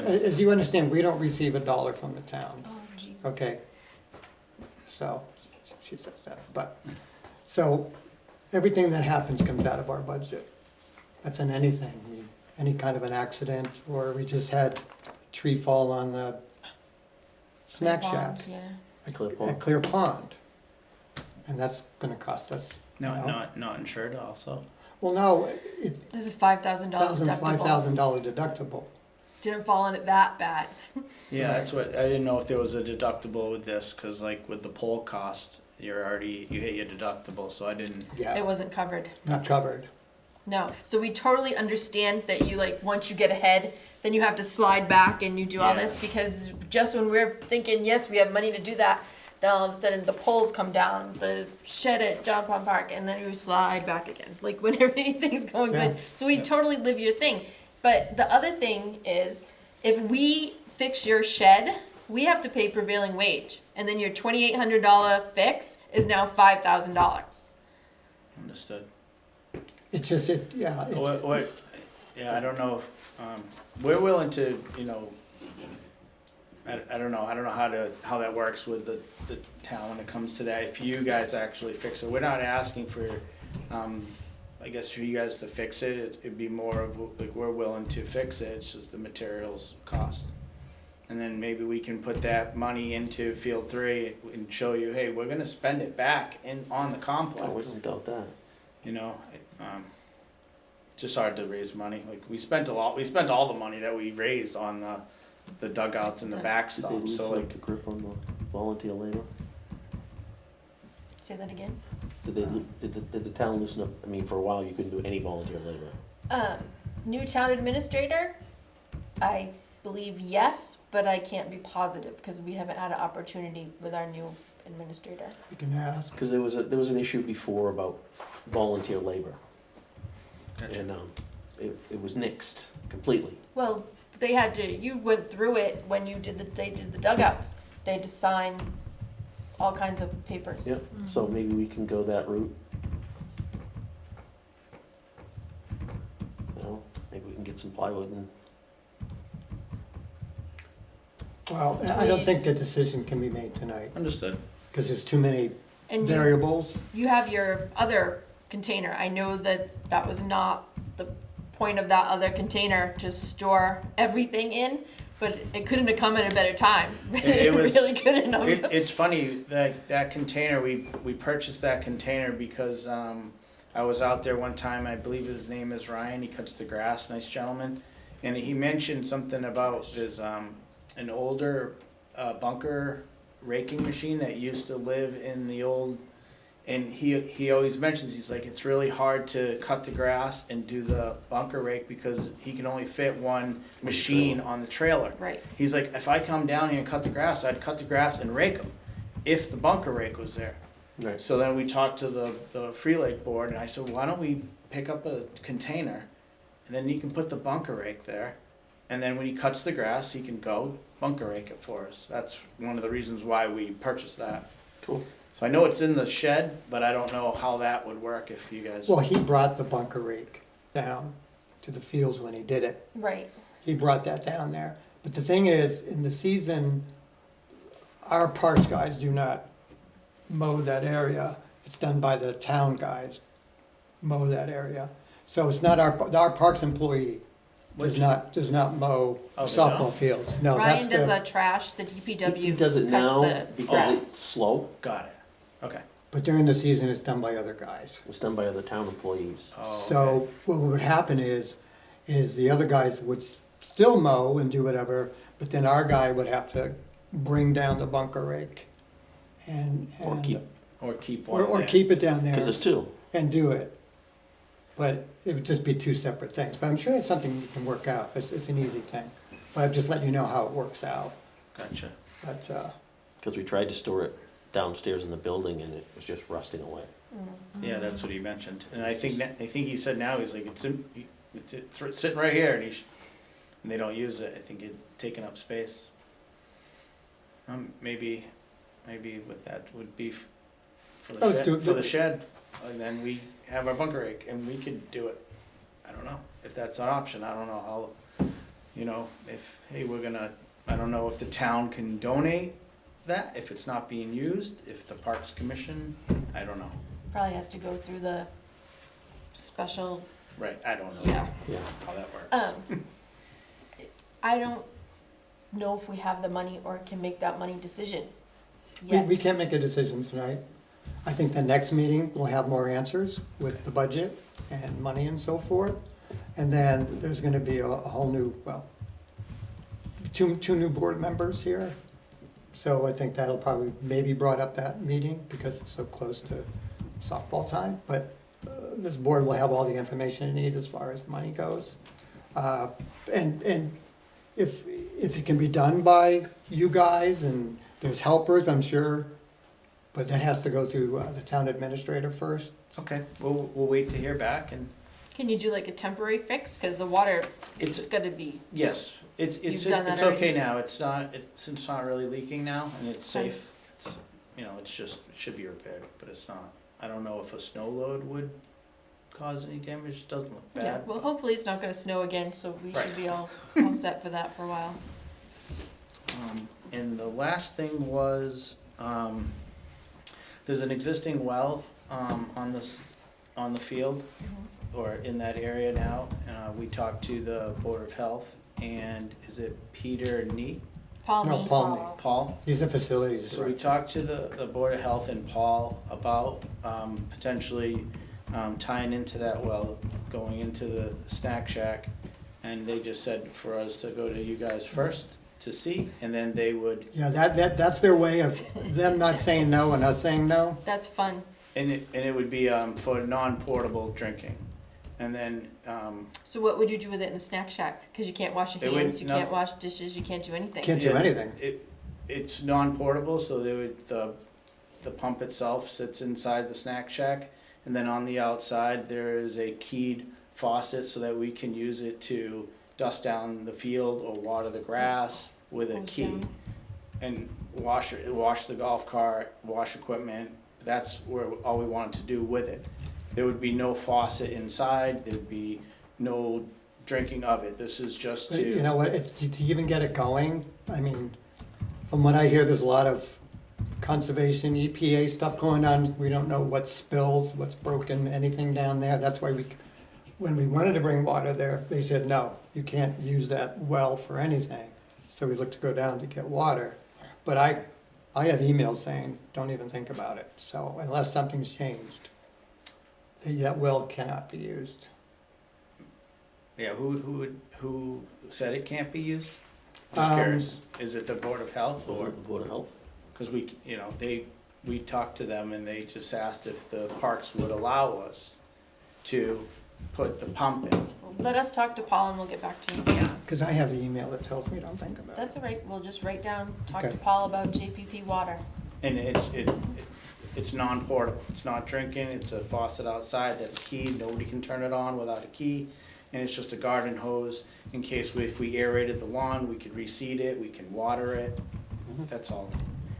as you understand, we don't receive $1 from the town. Oh, jeez. Okay, so, she says that, but, so, everything that happens comes out of our budget. That's in anything, any kind of an accident, or we just had a tree fall on the snack shack Yeah. Clear at Pond. Clear Pond. And that's gonna cost us, No, you know. not insured also. Well, no, it, There's a $5,000 deductible. $5,000 deductible. Didn't fall on it that bad. Yeah, that's what, I didn't know if there was a deductible with this, cause like with the pole cost, you hit your deductible, so I didn't. It Yeah, wasn't covered. not covered. No, so we totally understand that you once you get ahead, then you have to slide back and you do all Yeah. this, because just when we're thinking, yes, we have money to do that, then all of a sudden the poles come down, the shed at John Pond Park, and then we slide back again, like when everything's going Yeah. good. So we totally live your thing. But the other thing is, if we fix your shed, we have to pay prevailing wage, and then your $2,800 fix is now $5,000. Understood. It's just, Yeah, I don't know if, we're willing to, you know, I don't know how that works with the town when it comes to that, if you guys actually fix it, we're not asking for, I guess for you guys to fix it, it'd be more of, like, we're willing to fix it, it's just the materials cost. And then maybe we can put that money into Field 3 and show you, hey, we're gonna spend it back on the I complex, wouldn't doubt that. you know? It's just hard to raise money, like, we spent all the money that we raised on the dugouts and the Did they backstop, lose so like like, the grip on the volunteer labor? Say that again? Did the town loosen up, I mean, for a while you couldn't do any volunteer labor. New town administrator, I believe yes, but I can't be positive because we haven't had an opportunity with our new administrator. we can ask. Cause there was an issue before about volunteer labor. Gotcha. And, it was nixed completely. Well, they had to, you went through it when they did the dugouts. They had to sign all kinds of papers. Yep, so maybe we can go that route. You know, maybe we can get some plywood and, Well, I don't think a decision can be made tonight, understood. because there's too many And variables. you have your other container. I know that that was not the point of that other container to store everything in, but it couldn't have come at a better time. It was- really couldn't have. It's funny, that container, we purchased that container because, I was out there one time, I believe his name is Ryan, he cuts the grass, nice gentleman. And he mentioned something about his, an older, bunker raking machine that used to live in the old, and he always mentions, he's like, it's really hard to cut the grass and do the bunker rake because he can only fit one machine on the trailer. Right. He's like, if I come down here and cut the grass, I'd cut the grass and rake them, if the bunker rake was there. right, So then we talked to the Free Lake board, and I said, why don't we pick up a container, and then you can put the bunker rake there, and then when he cuts the grass, he can go bunker rake it for us. That's one of the reasons why we purchased that. cool. So I know it's in the shed, but I don't know how that would work if you guys. Well, he brought the bunker rake down to the fields when he did it. Right. He brought that down there. But the thing is, in the season, our parks guys do not mow that area. It's done by the town guys, mow that area. So it's not our parks employee does not mow Oh, they softball don't? fields. No, that's Ryan does the, the trash, the DPW He does it cuts now the because grass. it's slow, Got it. Okay. but during the season, it's done by other guys. it's done by other town employees. Oh, So what would happen is the other guys would still mow and do whatever, but then our guy would have to bring down the bunker rake and. Or and- keep, Or keep one. Or there. keep it down there cause there's two. and do it. But it would just be two separate things. But I'm sure it's something you can work out. It's an easy thing. But I'm just letting you know how it works out. Gotcha. But, Cause we tried to store it downstairs in the building and it was just rusting away. Yeah, that's what he mentioned, and I think he said now he's like it's sitting right here, and they don't use it. I think it's taking up space. Maybe with that would be for the Let's shed, do it. for the shed, and then we have our bunker rake, and we could do it. I don't know if that's an option. I don't know how, you know, if hey we're gonna. I don't know if the town can donate that if it's not being used. If the Parks Commission, I don't know. Probably has to go through the special, Right, I don't know yeah. Yeah. how that works. I don't know if we have the money or can make that money decision we yet. can't make a decision tonight. I think the next meeting we'll have more answers with the budget and money and so forth. And then there's gonna be a whole new, well, two new board members here. So I think that'll probably maybe brought up that meeting because it's so close to softball time. But this board will have all the information it needs as far as money goes. And if it can be done by you guys and there's helpers, I'm sure, but that has to go through the town administrator first. Okay, we'll wait to hear back and Can you do like a temporary fix? Cause the water, It's, it's gotta be, yes, it's You've done that it's okay already? now, it's not really leaking now, and it's Okay. safe. It's, you know, it's just, it should be repaired, but it's not. I don't know if a snow load would cause any damage, it doesn't look bad. yeah, well, but- hopefully it's not gonna snow again, so we Right. should be all set for that for a while. And the last thing was, there's an existing well, on the field, or in that area now. We talked to the Board of Health, and is it Peter Nee? Paul, No, me. Paul, me. Paul? He's a facilities So we director. talked to the Board of Health and Paul about, potentially, tying into that well, going into the snack shack. And they just said for us to go to you guys first to see, and then they would, Yeah, that's their way of them not saying no and us saying no. That's fun. and it would be, for non-portable drinking. And then, So what would you do with it in the snack shack? Cause you can't wash your It would- hands, you can't nothing. wash dishes, you can't do anything. Can't do Yeah, anything. It's non-portable, so they would, the pump itself sits inside the snack shack, and then on the outside, there is a keyed faucet so that we can use it to dust down the field or water the grass with a Hose key. down. And wash the golf cart, wash equipment, that's where, all we wanted to do with it. There would be no faucet inside, there'd be no drinking of it, this is just But you to, know what, to even get it going, I mean, from what I hear, there's a lot of conservation, EPA stuff going on. We don't know what spills, what's broken, anything down there. That's why when we wanted to bring water there, they said, no, you can't use that well for anything. So we looked to go down to get water. But I have emails saying, don't even think about it. So unless something's changed, that well cannot be used. yeah, who said it can't be used? Just Um, curious, is it the Board of Health Or or, the Board of Health? cause we talked to them and they just asked if the parks would allow us to put the pump in. Let us talk to Paul and we'll get back to you. Yeah. Because I have the email that tells me don't think about it. That's all right, we'll just write down, talk to Okay. Paul about JPP water. And it's non-portable, it's not drinking, it's a faucet outside that's keyed, nobody can turn it on without a key. And it's just a garden hose, in case if we aerated the lawn, we could reseed it, we can water it, that's all.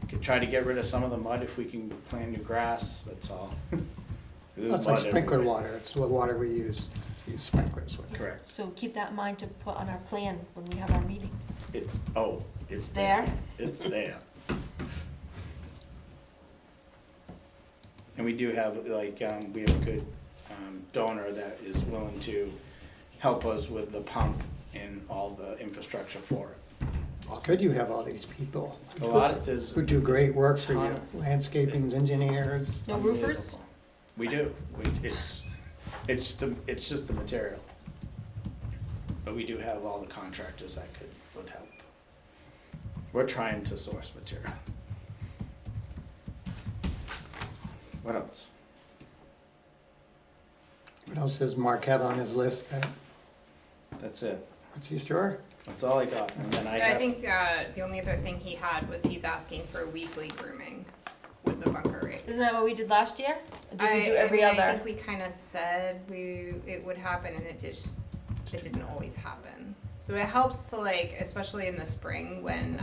Could try to get rid of some of the mud if we can plant new grass, that's all. There's That's like mud sprinkler everywhere. water. It's the water we use to use sprinklers with. Correct, So keep that in mind to put on our plan when we have our meeting. it's There? It's there. And we do have, like, we have a good donor that is willing to help us with the pump and all the infrastructure for it. It's good you have all these people A lot of, there's. who do great work for you, ton- landscaping engineers. No roofers? Unbelievable. We do, it's just the material. But we do have all the contractors that would help. We're trying to source material. What else? What else does Mark have on his list? That's it, What's he sure? that's all I got, and then I I have, think the only other thing he had was he's asking for weekly grooming with the bunker rate. Isn't that what we did last year? Or did we do every I other? think we kind of said it would happen, and it didn't always happen. So it helps to, like, especially in the spring when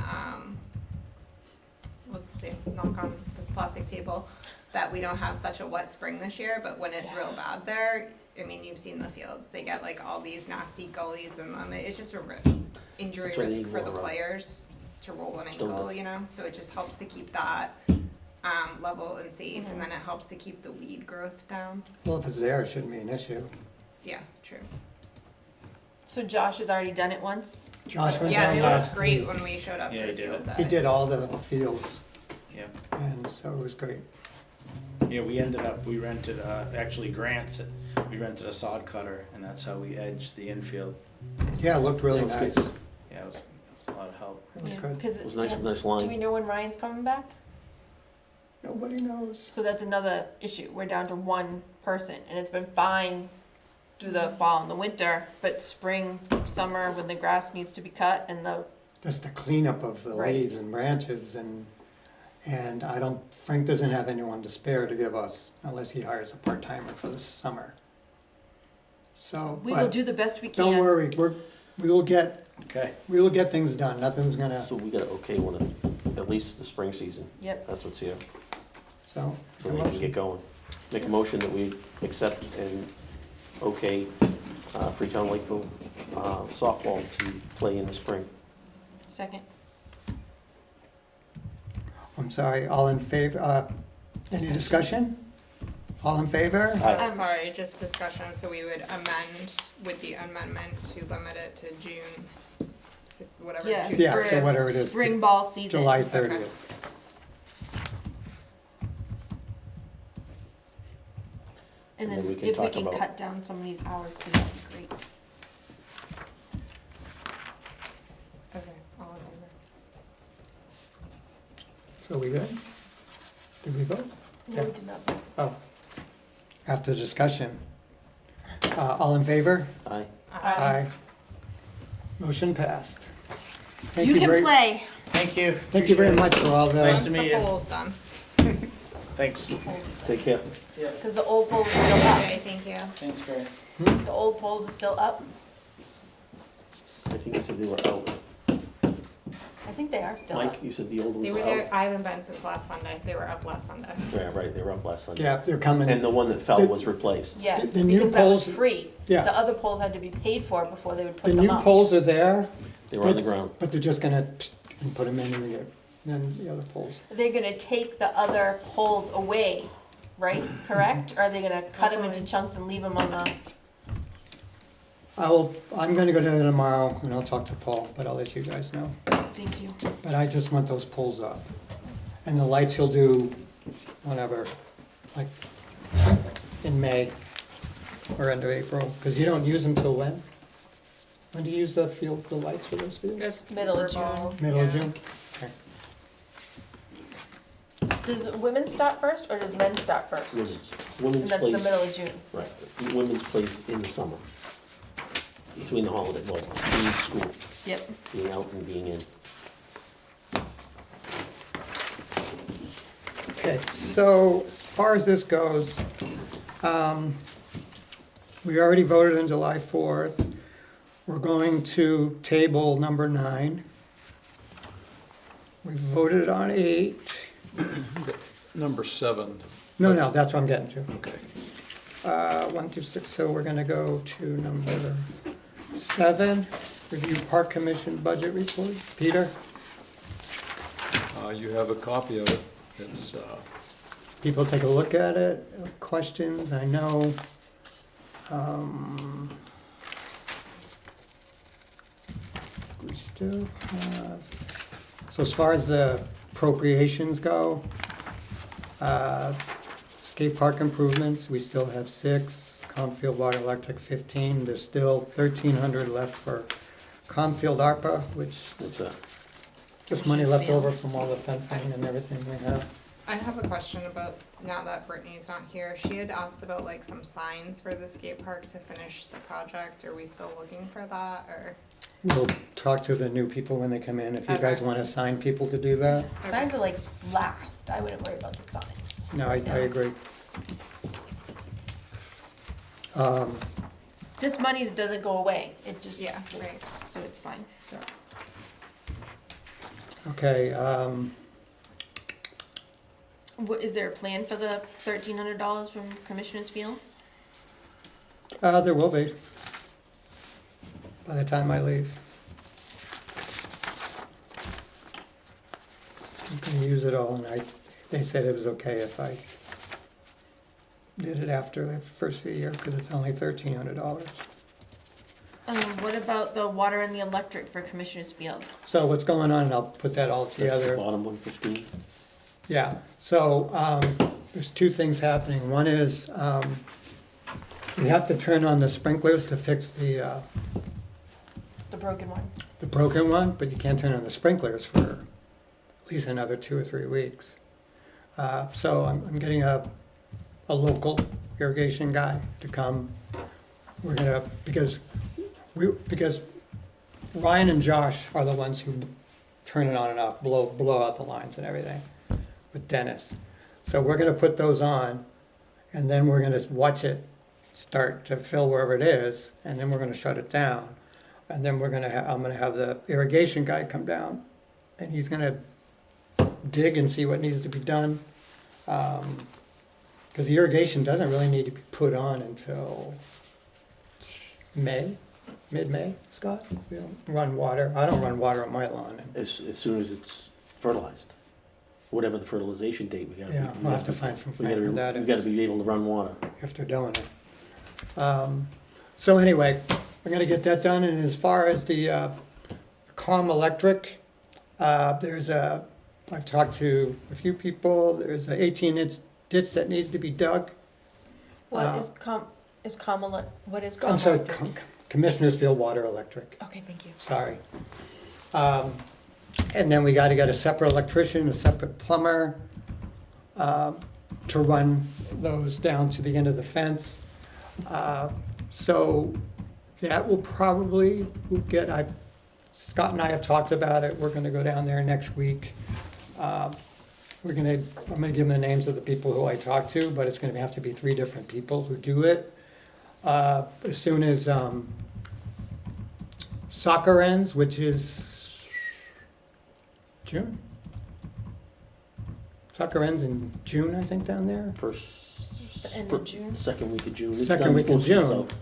let's see, knock on this plastic table, that we don't have such a wet spring this year. But when it's real bad there, I mean, you've seen the fields; they get like all these nasty gullies in them. It's just a injury That's why they risk need for the more, players to roll an stone ankle, dust. you know. So it just helps to keep that level and safe, and then it helps to keep the weed growth down. Well, if it's there, it shouldn't be an issue. Yeah, true. So Josh has already done it once? Josh went Yeah, down it looked last great week. when we showed up Yeah, for he did field it. day. He did all the fields, yep. and so it was great. Yeah, we rented, actually Grant's, we rented a sod cutter, and that's how we edged the infield. Yeah, it looked really Yeah, it nice. was It Yeah, it was a lot of help. looked good. Cause It was nice, nice do we line. know when Ryan's coming back? Nobody knows. So that's another issue. We're down to one person and it's been fine through the fall and the winter, but spring, summer, when the grass needs to be cut and the, Just the cleanup of the Right. leaves and branches and Frank doesn't have anyone to spare to give us unless he hires a part-timer for the summer. So, We will but do the best we can. don't worry, we will get Okay. things done. Nothing's gonna, So we gotta okay one of, at least the spring season. Yep. That's what's here, so. so they can get going. Make a motion that we accept and okay, Freetown Lakeville, softball to play in the spring. Second. I'm sorry, all in favor, any discussion? All in favor? Aye. Sorry, just discussion, so we would amend with the amendment to limit it to June, whatever. Yeah. June Yeah, for so whatever it is, Spring ball season. July Okay. 30th. And And then then we can if we talk can about- cut down some of these hours, too, that'd be great. Okay, all in favor? So we good? Did we vote? No, we did not. Oh, after discussion. All in favor? Aye. Aye. Motion passed. Thank You can very- play. Thank you. Thank you very Appreciate much for all Nice Once the, to the meet you. poll's done. it. Thanks. Take care. Because the old poles are still up. Okay, thank you. Thanks, Gary. The old poles are still up. I think you said they were out. I think they are still up. Mike, you said the old ones They were were there, out? I haven't been since last Sunday, they were up last Sunday. Yeah, right, they were up last Sunday. yeah, they're coming. And the one that fell was replaced. Yes, The new because that was poles- free. yeah. The other poles had to be paid for before they would The put them new up. poles are there, They were on the ground. but they're just gonna put them in and then the other poles. They're gonna take the other poles away, right? Correct? Or are they gonna cut them into chunks and leave them on the? I'm gonna go down there tomorrow and I'll talk to Paul, but I'll let you guys know. Thank you. But I just want those poles up. And the lights he'll do whenever, like in May or end of April, because you don't use them till when? When do you use the lights for those fields? It's Middle of Super Bowl, Middle of yeah. June? Okay. Does women start first or does men start first? And Women's that's the plays, middle of June. right, women's plays in the summer. Between the holiday, well, between school, Yep. being out and being in. Okay, so as far as this goes, we already voted on July 4th. We're going to table number 9. We voted on 8. Number 7, No, that's what I'm getting to. okay. 1 through 6, so we're gonna go to number 7, review Park Commission budget report. Peter, You have a copy of it. It's, people take a look at it, questions, I know. We still have, so as far as the appropriations go, skate park improvements, we still have 6, Comfield Water Electric 15, there's still 1,300 left for Comfield ARPA, which What's is that? just money left over from all the fencing and everything we have. I have a question about, now that Brittany's not here, she had asked about like some signs for the skate park to finish the project, are we still looking for that, or? We'll talk to the new people when they come in, if you guys Okay. want to assign people to do that. Signs are like last. I wouldn't worry about the signs. No, I agree. This money doesn't go away. It just. Yeah, right. So it's fine. Okay, Is there a plan for the $1,300 from Commissioners Fields? there will be. By the time I leave. I'm gonna use it all, and they said it was okay if I did it after the first of the year, because it's only $1,300. What about the water and the electric for Commissioners Fields? So what's going on, and I'll put that all That's the together. bottom 115. Yeah, so, there's 2 things happening. One is, we have to turn on the sprinklers to fix the The broken one. broken one, but you can't turn on the sprinklers for at least another 2 or 3 weeks. So I'm getting a local irrigation guy to come. We're gonna, because Ryan and Josh are the ones who turn it on and off, blow out the lines and everything with Dennis. So we're gonna put those on, and then we're gonna watch it start to fill wherever it is, and then we're gonna shut it down. And then I'm gonna have the irrigation guy come down, and he's gonna dig and see what needs to be done. Because the irrigation doesn't really need to be put on until May, mid-May, Scott? We don't run water, I don't run water on my lawn. As soon as it's fertilized, whatever the fertilization date, we gotta be. Yeah, we'll have to find from We gotta Frank where that be, is. we gotta be able to run water. If they're doing it. So anyway, we're gonna get that done, and as far as the COM electric, I've talked to a few people, there's a 18-inch ditch that needs to be dug. What Uh, is Kamala, what is I'm sorry, Kamala? Commissioners Field Water Electric, Okay, thank you. sorry. And then we gotta get a separate electrician, a separate plumber, to run those down to the end of the fence. So that will probably, Scott and I have talked about it, we're gonna go down there next week. I'm gonna give them the names of the people who I talked to, but it's gonna have to be 3 different people who do it. As soon as soccer ends, which is June? Soccer ends in June, I think, down there. The end of June? Second week of June. It's Second done week in before school's June. out.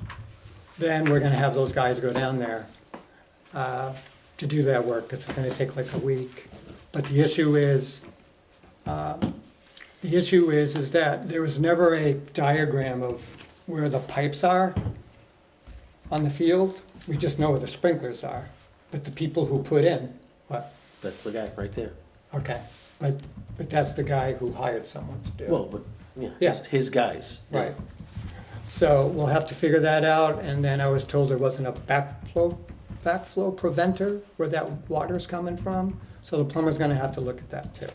Then we're gonna have those guys go down there to do that work, because it's gonna take like a week. But the issue is that there was never a diagram of where the pipes are on the field. We just know where the sprinklers are, but the people who put in, what, That's the guy right there. okay, but that's the guy who hired someone to do it. Well, but, yeah, Yeah. his guys. Yeah. Right. So we'll have to figure that out, and then I was told there wasn't a backflow preventer where that water's coming from, so the plumber's gonna have to look at that too.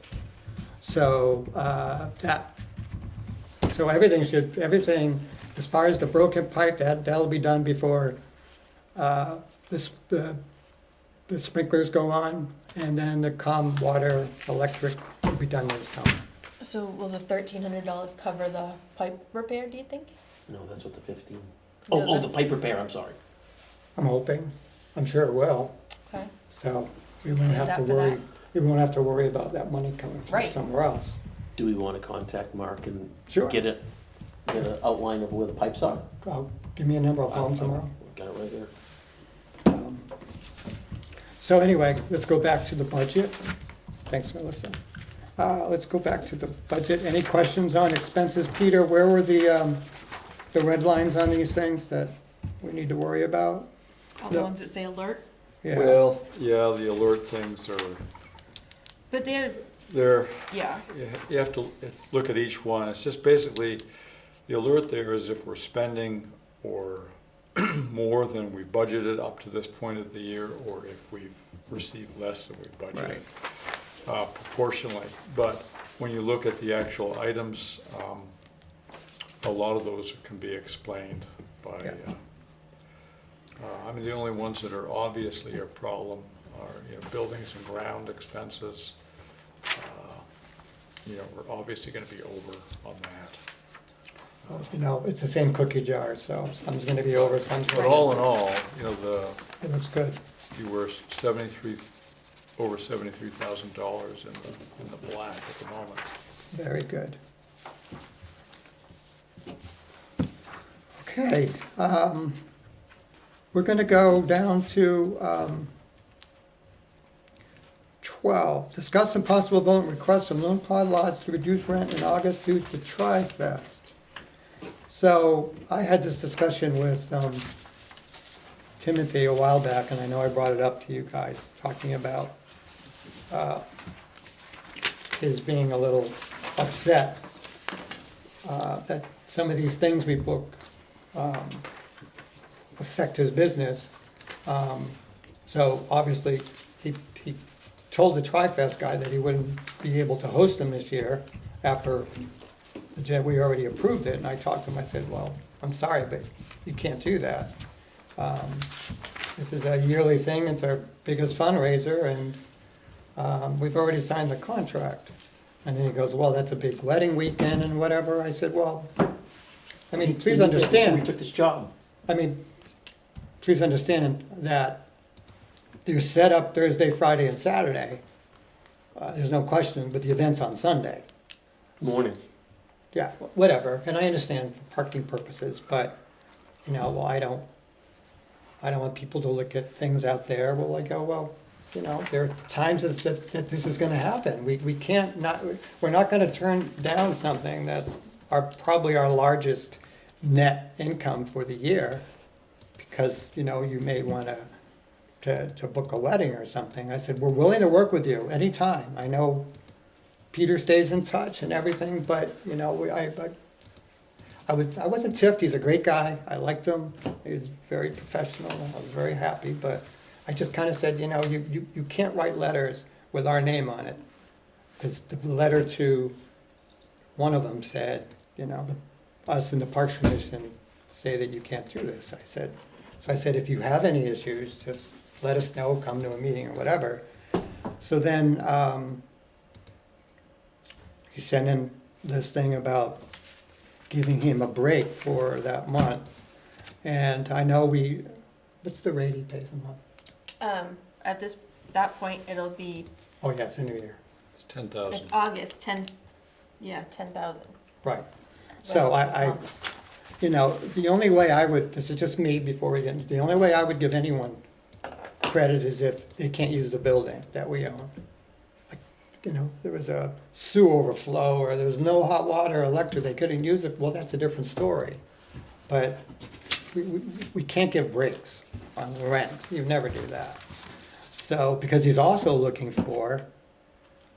So, everything, as far as the broken pipe, that'll be done before, the sprinklers go on, and then the water, electric will be done this summer. So will the $1,300 cover the pipe repair, do you think? No, that's what the 15. No, Oh, that- the pipe repair, I'm sorry. I'm hoping, I'm sure it will, Okay. so we won't have to After worry, that. we won't have to worry about that money coming from Right. somewhere else. Do we wanna contact Mark and Sure. get an outline of where the pipes are? Give me a number, I'll call him tomorrow. Got it right here. So anyway, let's go back to the budget. Thanks, Melissa. Let's go back to the budget. Any questions on expenses? Peter, where were the red lines on these things that we need to worry about? All the ones that say alert? Yeah, Well, yeah, the alert things are, But they're, yeah, you have to look at each one. It's just basically, the alert there is if we're spending or more than we budgeted up to this point of the year, or if we've received less than we budgeted, proportionally. But when you look at the actual items, a lot of those can be explained by, Yeah. I mean, the only ones that are obviously a problem are, buildings and ground expenses. We're obviously gonna be over on that. it's the same cookie jar, so some's gonna be over, some's But gonna. all in all, It looks good. you were over $73,000 in the black at the moment. Very good. Okay, we're gonna go down to 12. Discuss some possible vote and request from Lone Pond Lodge to reduce rent in August due to Tri-Fest. So I had this discussion with Timothy a while back, and I know I brought it up to you guys, talking about his being a little upset that some of these things we book affect his business. So obviously, he told the Tri-Fest guy that he wouldn't be able to host them this year after we already approved it, and I talked to him, I said, well, I'm sorry, but you can't do that. This is a yearly thing, it's our biggest fundraiser, and we've already signed the contract. And then he goes, well, that's a big wedding weekend and whatever. I said, well, I mean, He please knew that before understand. he took this job. I mean, please understand that they're set up Thursday, Friday, and Saturday. There's no question, but the event's on Sunday. Morning. Yeah, whatever, and I understand for parking purposes, but, you know, well, I don't want people to look at things out there, well, I go, well, you know, there are times that this is gonna happen. We can't not, we're not gonna turn down something that's probably our largest net income for the year, because, you know, you may want to book a wedding or something. I said, we're willing to work with you anytime. I know Peter stays in touch and everything, but, you know, I wasn't tiffed. He's a great guy. I liked him. He was very professional. I was very happy, but I just kind of said, you know, you can't write letters with our name on it. Because the letter to one of them said, you know, us in the Parks Commission say that you can't do this. I said, if you have any issues, just let us know, come to a meeting or whatever. So then he sent in this thing about giving him a break for that month. And I know what's the rate he pays a month? At that point, it'll be, Oh, yeah, it's a new year. It's 10,000. it's August, 10,000. Right. So I, you know, the only way I would, this is just me before we get into, the only way I would give anyone credit is if they can't use the building that we own. Like, you know, there was a sewer overflow or there was no hot water or electric, they couldn't use it, well, that's a different story. But we can't give breaks on the rent, you never do that. So, because he's also looking for,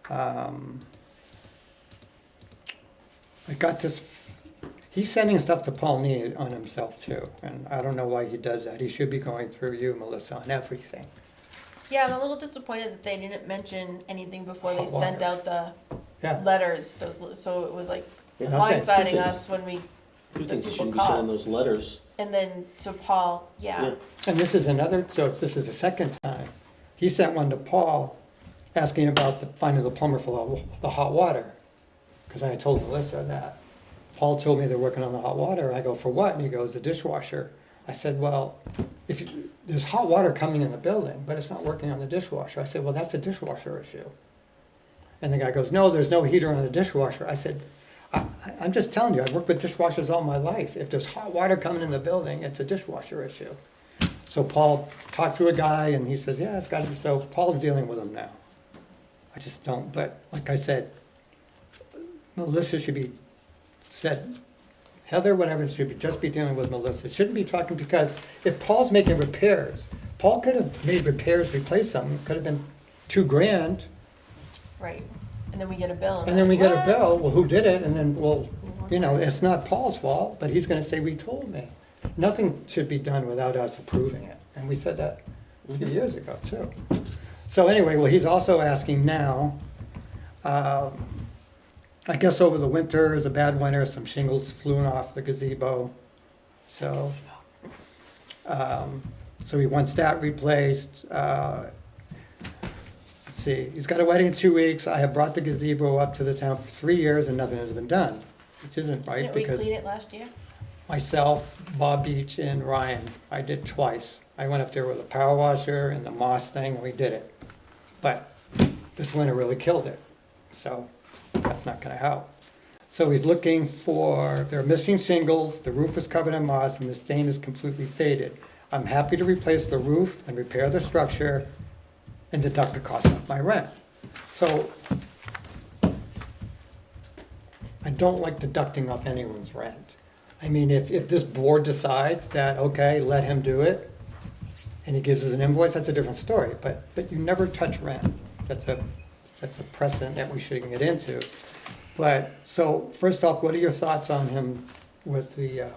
I got this, he's sending stuff to Paul Need on himself too, and I don't know why he does that. He should be going through you, Melissa, on everything. Yeah, I'm a little disappointed that they didn't mention anything before they Hot sent water. out the Yeah, letters, so it was like Yeah. Nothing. blindsiding Two us when we, Two the things, you people shouldn't be sending called. those letters. And then, so Paul, yeah, and this is another, so this is the second time. He sent one to Paul asking about finding the plumber for the hot water. Because I had told Melissa that. Paul told me they're working on the hot water. I go, for what? And he goes, the dishwasher. I said, well, there's hot water coming in the building, but it's not working on the dishwasher. I said, well, that's a dishwasher issue. And the guy goes, no, there's no heater on the dishwasher. I said, I'm just telling you, I've worked with dishwashers all my life. If there's hot water coming in the building, it's a dishwasher issue. So Paul talked to a guy and he says, yeah, it's got to be, so Paul's dealing with him now. I just don't, but like I said, Melissa should be said, Heather, whatever, should just be dealing with Melissa. Shouldn't be talking, because if Paul's making repairs, Paul could have made repairs, replaced something, could have been $2,000, right. And then we get a bill. and then we get a what? bill, well, who did it? And then, well, you know, it's not Paul's fault, but he's gonna say, we told me. Nothing should be done without us approving it, and we said that a few years ago, too. So anyway, well, he's also asking now, I guess over the winter, it was a bad winter, some shingles flew off the gazebo. So, so he wants that replaced. Let's see, he's got a wedding in 2 weeks. I have brought the gazebo up to the town for 3 years and nothing has been done, which isn't right, Didn't we because clean it last year? myself, Bob Beach, and Ryan, I did twice. I went up there with a power washer and the moss thing, and we did it. But this winter really killed it, so that's not gonna help. So he's looking for, they're missing shingles, the roof is covered in moss, and the stain is completely faded. I'm happy to replace the roof and repair the structure and deduct the cost of my rent. So I don't like deducting off anyone's rent. I mean, if this board decides that, okay, let him do it, and he gives us an invoice, that's a different story, but you never touch rent. That's a precedent that we shouldn't get into. But, so, first off, what are your thoughts on him with the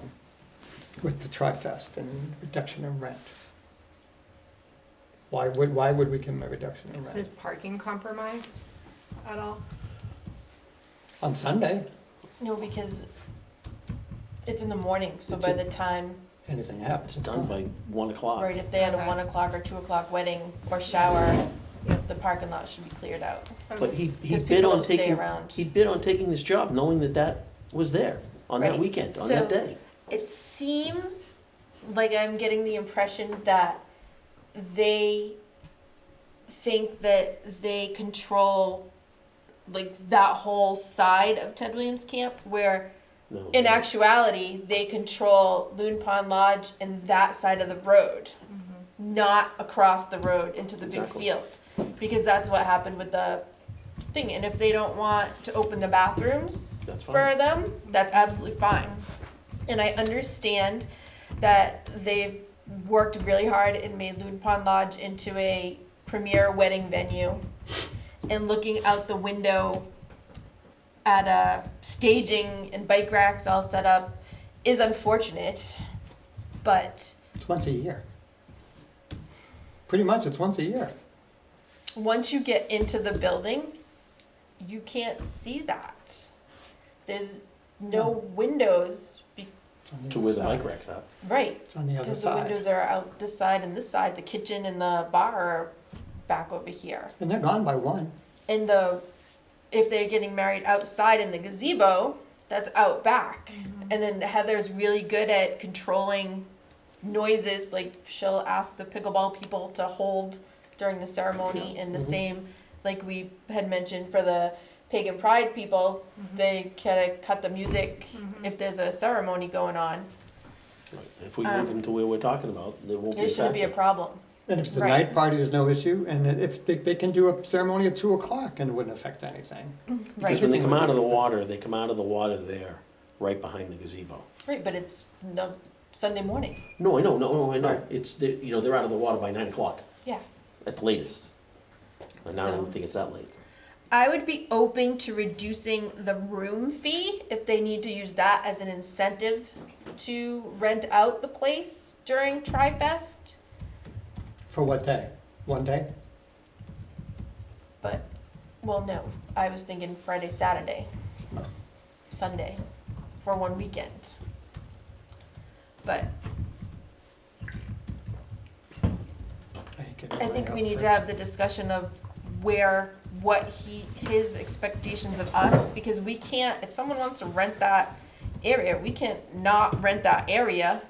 Tri-Fest and reduction in rent? Why would we give him a reduction in Is his rent? parking compromised at all? On Sunday, No, because it's in the morning, so by the time, anything happens. It's done by 1 o'clock. right, if they had a Okay. 1 o'clock or 2 o'clock wedding or shower, the parking lot should be cleared out. But he Because bid people on don't stay taking, around. he bid on taking this job knowing that that was there on that Right. weekend, on So- that day. It seems like I'm getting the impression that they think that they control like that whole side of Ted Williams Camp, where No. in actuality they control Loon Pond Lodge and that side of the road, not across the road into the big Exactly. field, because that's what happened with the thing. And if they don't want to open the bathrooms That's for fine. them, that's absolutely fine. And I understand that they've worked really hard and made Loon Pond Lodge into a premier wedding venue. And looking out the window at staging and bike racks all set up is unfortunate, but It's once a year. Pretty much, it's once a year. once you get into the building, you can't see that. There's no windows, It's on the To other where the side. bike racks are. right? It's on the other Because the side. windows are out this side and this side. The kitchen and the bar are back over here. And they're gone by 1. And if they're getting married outside in the gazebo, that's out back. And then Heather's really good at controlling noises. Like she'll ask the pickleball people to hold during the ceremony, and the same, like we had mentioned for the Pagan Pride people, they kind of cut the music if there's a ceremony going on. Right. If we move them to where we're talking about, there won't be a It shouldn't be a factor. problem. And if it's a Right. night party, there's no issue, and if they can do a ceremony at 2 o'clock and it wouldn't affect anything. Because when they Everything come would out be of the okay. water, they come out of the water there, right behind the gazebo. Right, but it's no Sunday morning. No, I know, I know. Right. It's, they're out of the water by 9 o'clock Yeah. at the latest. And now I So- don't think it's that late. I would be open to reducing the room fee if they need to use that as an incentive to rent out the place during Tri-Fest. For what day? 1 day? But, well, no, I was thinking Friday, Saturday, Sunday, for one weekend. But I think we need to have the discussion of his expectations of us, because we can't, if someone wants to rent that area, we can't not rent that area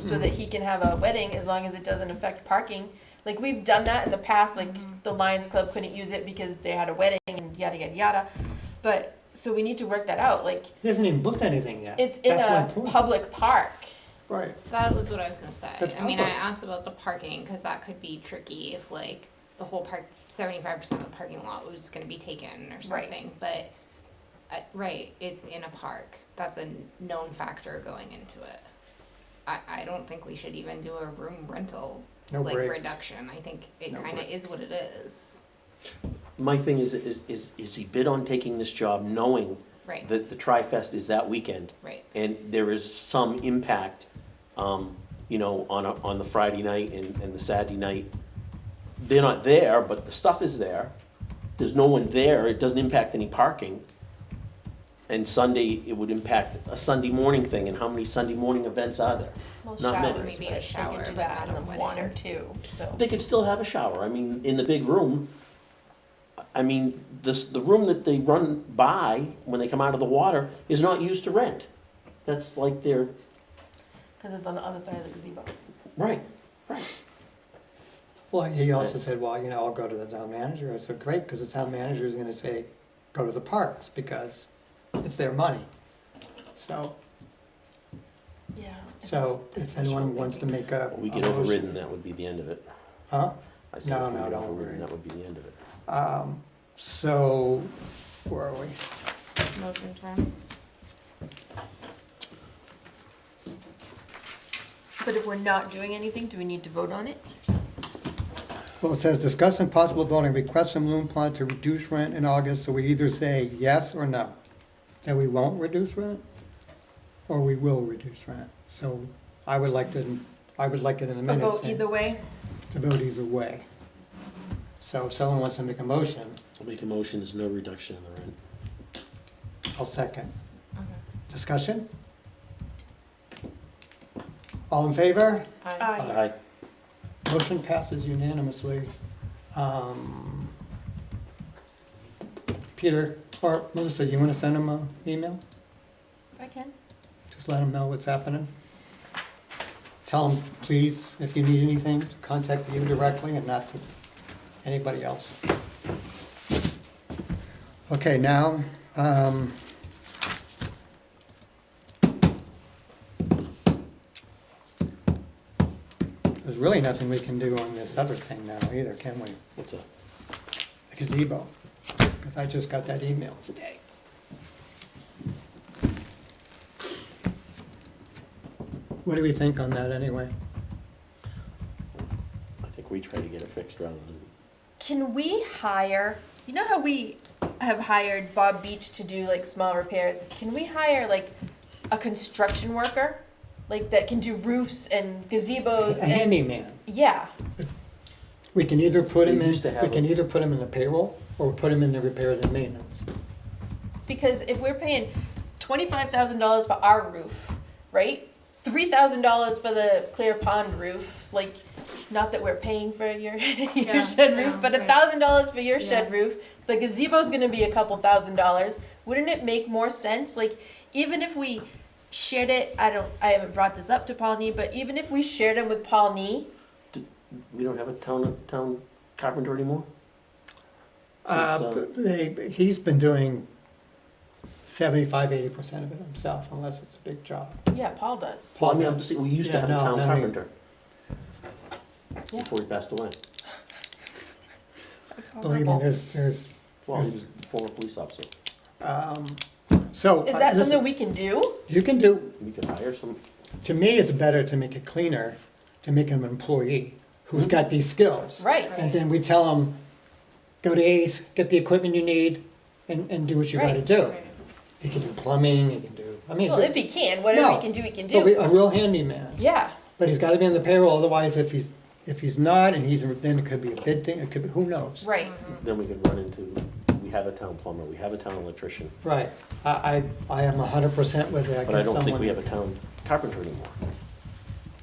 so that he can have a wedding as long as it doesn't affect parking. Like, we've done that in the past, like, the Lions Club couldn't use it because they had a wedding and yada, yada, yada. But, so we need to work that out, like, He hasn't even booked anything yet. it's in That's a one point. public park. Right. That was what I was gonna say. That's I mean, I public. asked about the parking, cause that could be tricky if like the whole park, 75% of the parking lot was gonna be taken or something, but, right, it's in a park, that's a known factor going into it. I don't think we should even do a room rental, No like, break. reduction, I think it No kinda break. is what it is, My thing is he bid on taking this job knowing right, that the Tri-Fest is that weekend? right, And there is some impact, on the Friday night and the Saturday night. They're not there, but the stuff is there. There's no one there, it doesn't impact any parking. And Sunday, it would impact a Sunday morning thing, and how many Sunday morning events are there? Well, Not many. showers, Maybe a but they shower, can do but that not a in wedding. one or two, so. They could still have a shower, I mean, in the big room. I mean, the room that they run by when they come out of the water is not used to rent. That's like their, Because it's on the other side of the gazebo. right. Well, he also said, well, I'll go to the town manager. I said, great, because the town manager is gonna say, go to the parks, because it's their money. So, Yeah. if anyone wants to make a. We a get motion- overridden, that would be the end of it. Huh? I said No, if we no, get don't overridden, worry. that would be the end of it. So, where are we? motion time. But if we're not doing anything, do we need to vote on it? Well, it says discuss and possible voting, request from Loon Pond to reduce rent in August, so we either say yes or no. That we won't reduce rent, or we will reduce rent. So I would like it in the A minutes. vote either way? To vote either way. So if someone wants to make a motion, I'll make a motion, there's no reduction in the rent. I'll second. Okay. Discussion? All in favor? Aye. Motion passes unanimously. Peter, or Melissa, you want to send him an email? I can. Just let him know what's happening. tell them, please, if you need anything, to contact you directly and not to anybody else. Okay, now, there's really nothing we can do on this other thing now either, can we? What's that? The gazebo, because I just got that email today. What do we think on that anyway? I think we try to get it fixed rather than, Can we hire, you know how we have hired Bob Beach to do like small repairs? Can we hire like a construction worker? Like that can do roofs and gazebos A and, handyman. yeah, We can either put him We in, used to have we can a- either put him in the payroll or put him in the repairs and maintenance. because if we're paying $25,000 for our roof, right? $3,000 for the Clear Pond roof, like, not that we're paying for your, your shed roof, but right. $1,000 for your shed roof. The gazebo's gonna be a couple $1,000s. Wouldn't it make more sense, like, even if we shared it, I haven't brought this up to Paul Nee, but even if we shared them with Paul Nee, we don't have a town carpenter anymore? He's been doing 75–80% of it himself, unless it's a big job. yeah, Paul does. Well, I mean, I'm just saying, we used to Yeah, have a no, town I mean- carpenter Yeah. before he passed away. Believe me, there's, Well, he was a former police officer. so. Is that listen, something we can do? You can do, We could hire some, to me, it's better to make it cleaner, to make him an employee who's got these skills. Right. And then we tell him, go to Ace, get the equipment you need, and do what you gotta Right. do. He can do plumbing, he can do, I mean. Well, if he can, whatever No. he can do, he can but we- do. A real handyman. Yeah, But he's gotta be on the payroll, otherwise if he's not, and then it could be a bid thing, it could be, who knows? right. then we could run into, we have a town plumber, we have a town electrician, Right, I am 100% with it, I but I get don't think someone. we have a town carpenter anymore.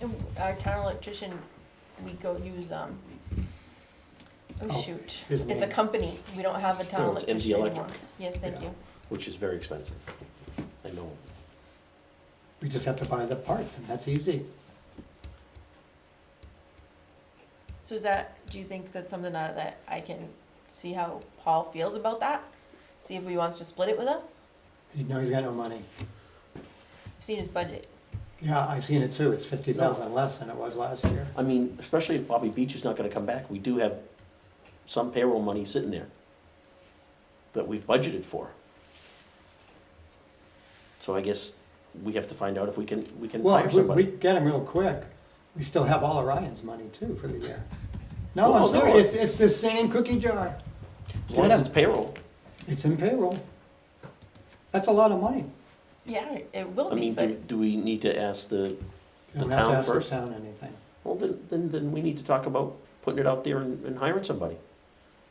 And our town electrician, we go use, oh Oh, shoot, his it's a name. company, we don't have a town No, it's MD electrician anymore. Electric. Yes, thank Yeah. you. Which is very expensive. I know. We just have to buy the parts, and that's easy. So is that, do you think that's something that I can see how Paul feels about that? See if he wants to split it with us? You know he's got no money. I've seen his budget. Yeah, I've seen it too, it's 50,000 less than it was last year. I mean, especially if Bobby Beach is not gonna come back, we do have some payroll money sitting there that we've budgeted for. So I guess we have to find out if we can Well, hire if we somebody. get him real quick, we still have all Orion's money too for the year. No, Oh, I'm no. serious, it's the same cookie jar. As long as it's payroll. It's in payroll. That's a lot of money. Yeah, it will I be, mean, but do we need to ask the You don't The have to town ask the first? town anything. Well, then we need to talk about putting it out there and hiring somebody.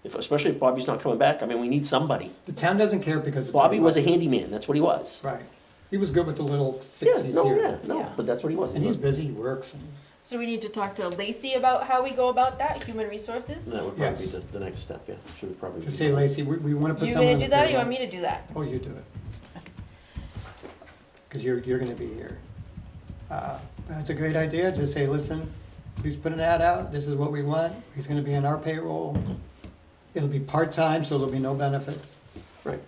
Especially if Bobby's not coming back, I mean, we need somebody. The town doesn't care because it's. Bobby was a our- handyman, that's what he was. Right. He was good with the little Yeah, fixies no, here. Yeah. but that's what he was. And he's busy, he works. And so we need to talk to Lacey about how we go about that, human resources? That would probably be Yes. the next step, yeah, should probably. Just be- say, Lacey, we want to put You someone gonna on do the that, or you payroll. want me to do that? Oh, you do it. Because you're gonna be here. That's a great idea, just say, listen, please put an ad out, this is what we want, he's gonna be on our payroll. It'll be part-time, so there'll be no benefits. Right.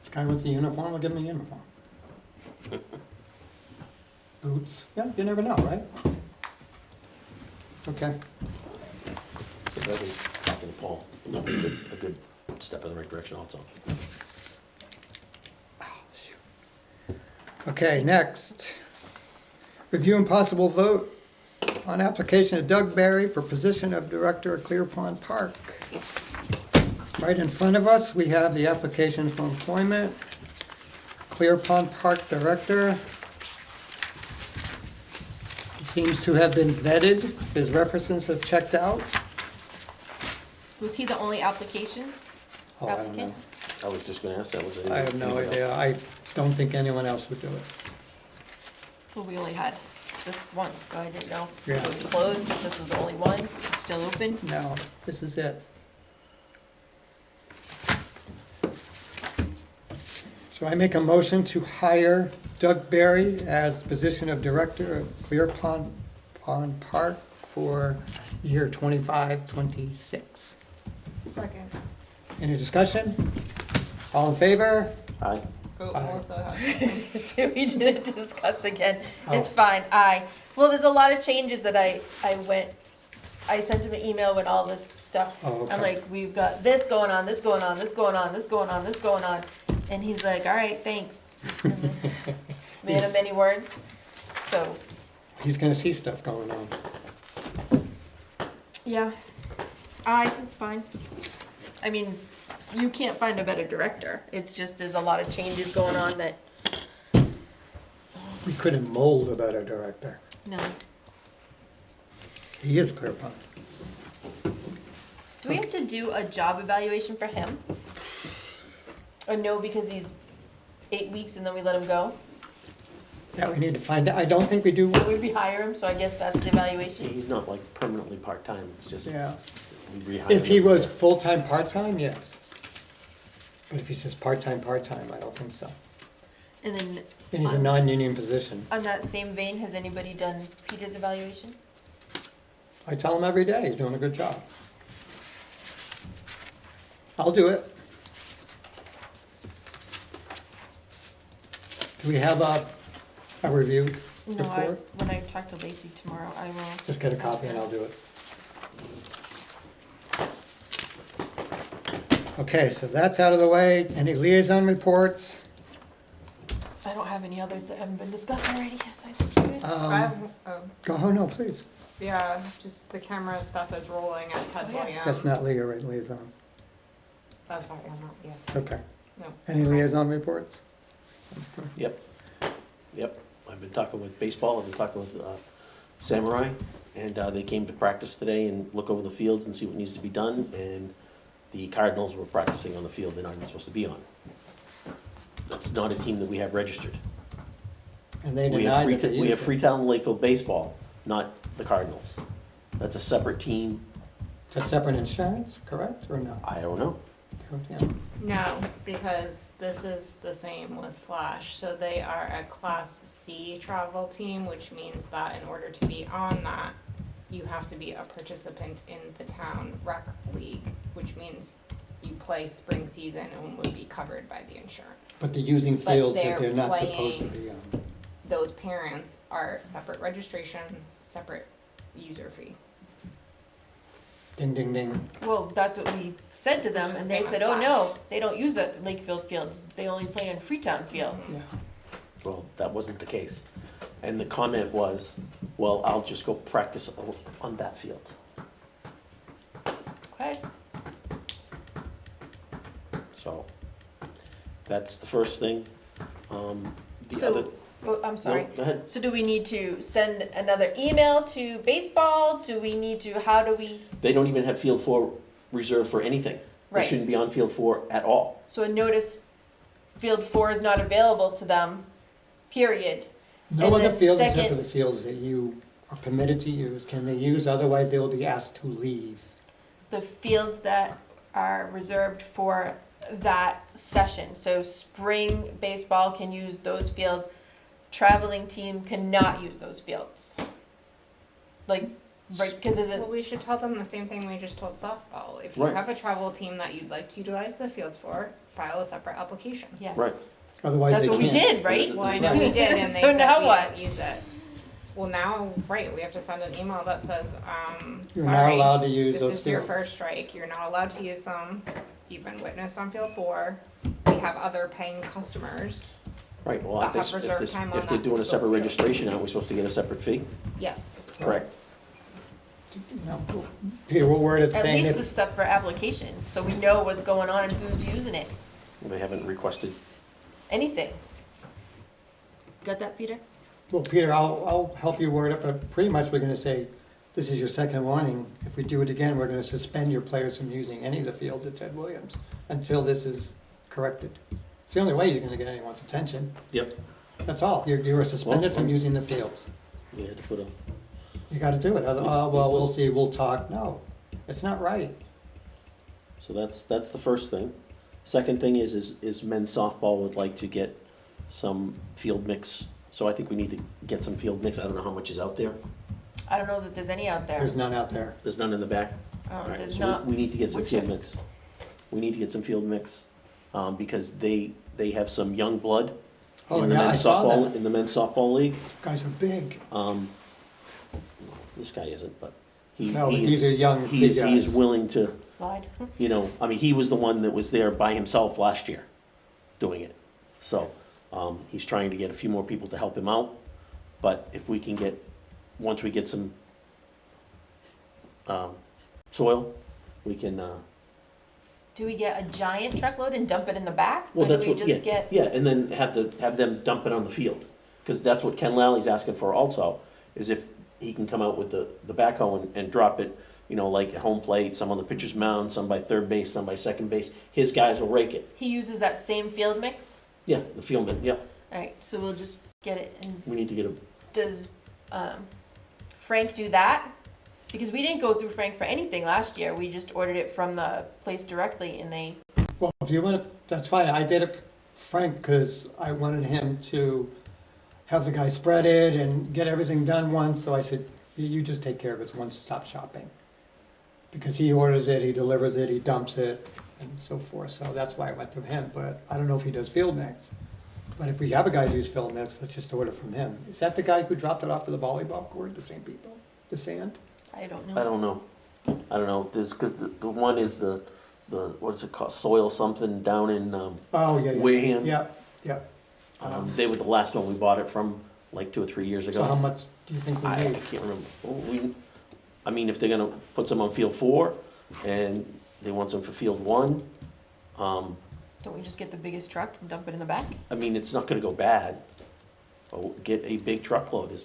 This guy wants a uniform, we'll give him a uniform. Boots, yeah, you never know, right? Okay, So that was talking to Paul, that was a good step in the right direction also. okay, next. Review and possible vote on application of Doug Barry for position of Director of Clear Pond Park. Right in front of us, we have the application for employment. Clear Pond Park Director. He seems to have been vetted, his references have checked out. Was he the only application? Oh, I don't know. Applicant? I was just gonna ask that, was it? I have no idea, I don't think anyone else would do it. Well, we only had this one, so I didn't know if Yeah. it was closed, if this was the only one, it's still open. No, this is it. So I make a motion to hire Doug Berry as position of Director of Clear Pond Park for year 25-26. Second. Any discussion? All in favor? Aye. Oh, Aye. Melissa. So we didn't discuss again. It's Oh. fine. Well, there's a lot of changes that I sent him an email with all the stuff. Oh, okay. I'm like, we've got this going on, this going on, this going on, this going on, this going on. And he's like, all right, thanks. And then man of many words. So, He's gonna see stuff going on. yeah. It's fine. I mean, you can't find a better director. It's just there's a lot of changes going on that, We couldn't mold a better director. no. He is Clear Pond. Do we have to do a job evaluation for him? Or no, because he's 8 weeks and then we let him go? That we need to find out. I don't think we do. Or we rehire him, so I guess that's the evaluation. He's not like permanently part-time, it's just, Yeah. we rehire If he him. was full-time, part-time, yes. But if he's just part-time, part-time, I don't think so. And then, And he's a non-union position. on that same vein, has anybody done Peter's evaluation? I tell him every day, he's doing a good job. I'll do it. Do we have a review No, report? when I talk to Lacey tomorrow, I will. Just get a copy and I'll do it. Okay, so that's out of the way. Any liaison reports? I don't have any others that haven't been discussed already, so I just figured. Go, oh, no, please. Yeah, just the camera stuff is rolling at Ted Oh, yeah. Williams. That's not liaison. Oh, sorry, I'm not, yes. It's okay. No. Any liaison reports? Yep, yep. I've been talking with baseball, I've been talking with Samurai, and they came to practice today and look over the fields and see what needs to be done, and the Cardinals were practicing on the field they're not even supposed to be on. That's not a team that we have registered. And they We have denied that they We have used it. Freetown Lakeville Baseball, not the Cardinals. That's a separate team, That's separate insurance, correct, or no? I don't know. Yeah. No, because this is the same with Flash. So they are a Class C travel team, which means that in order to be on that, you have to be a participant in the town rec league, which means you play spring season and would be covered by the insurance. But they're using But fields that they're they're not supposed to playing- be on. Those parents are separate registration, separate user fee. Ding, ding, ding. Well, that's what we said to them, Which is and the they same said, as oh, no, Flash. they don't use it Lakeville fields, they only play on Freetown fields. Yeah. Well, that wasn't the case. And the comment was, well, I'll just go practice on that field. Okay, So, that's the first thing. The So- other, well, I'm sorry. no, go ahead. So do we need to send another email to baseball? Do we need to, how do we, They don't even have field four reserved for anything. They Right. shouldn't be on field four at all. so a notice, field 4 is not available to them, period. No And other then fields except for second- the fields that you are permitted to use can they use, otherwise they will be asked to leave. The fields that are reserved for that session, so spring baseball can use those fields, traveling team cannot use those fields. Like, right, because Well, isn't, we should tell them the same thing we just told softball. If you Right. have a travel team that you'd like to utilize the fields for, file a separate application. yes. Right. Otherwise That's they what we can't. did, right? Well, I know we did, and they So said now we what? don't use it. Well, now, right, we have to send an email that says, You're not sorry, allowed to use this those is your fields. first strike, you're not allowed to use them. You've been witnessed on field 4. We have other paying customers. Right, well, That have if reserved this- time on if they're that doing a those separate fields. registration, aren't we supposed to get a separate fee? Yes. Correct. No. Here, we'll word it At saying least the that, separate application, so we know what's going on and who's using it, They haven't requested. anything. Got that, Peter? well, Peter, I'll help you word it, but pretty much we're gonna say, this is your second warning. If we do it again, we're gonna suspend your players from using any of the fields at Ted Williams until this is corrected. It's the only way you're gonna get anyone's attention. Yep. That's all. You are suspended from Well- using the fields. We had to put a, You gotta do it. Well, we'll see, we'll talk. No, it's not right. so that's the first thing. Second thing is men's softball would like to get some field mix, so I think we need to get some field mix. I don't know how much is out there. I don't know that there's any out there. There's none out there. There's none in the back? Alright, There's so not. we need to get some wood field chips. mix. We need to get some field mix, because they have some young blood Oh, in the yeah, I men's saw softball, that. in the men's softball league. Guys are big. This guy isn't, but he, No, but he these is, are young, he big is, he is guys. willing to, Slide. I mean, he was the one that was there by himself last year doing it. So, he's trying to get a few more people to help him out, but if we can get, once we get some, soil, we can, Do we get a giant truckload and dump it in the back? well, Or that's do we what, just yeah, get? yeah, and then have them dump it on the field. Cause that's what Ken Lally's asking for also, is if he can come out with the backhoe and drop it, like at home plate, some on the pitcher's mound, some by third base, some by second base, his guys will rake it. He uses that same field mix? Yeah, the fieldman, yeah, Alright, so we'll just get it and we need to get a, does, Frank do that? Because we didn't go through Frank for anything last year, we just ordered it from the place directly and they, Well, if you want to, that's fine. I did it, Frank, because I wanted him to have the guy spread it and get everything done once. So I said, you just take care of it. It's one-stop shopping. Because he orders it, he delivers it, he dumps it, and so forth. So that's why I went through him. But I don't know if he does field mix. But if we have a guy who uses field mix, let's just order from him. Is that the guy who dropped it off for the volleyball court? The same people? The sand? I don't know. I don't know, this, cause the one is the, what is it called, soil something down in, Oh, yeah, yeah. Wareham. Yep, yep. They were the last one we bought it from, like 2 or 3 years ago. So how much do you think we I need? can't remember. Well, I mean, if they're gonna put some on field 4, and they want some for field 1, Don't we just get the biggest truck and dump it in the back? I mean, it's not gonna go bad. Oh, get a big truckload,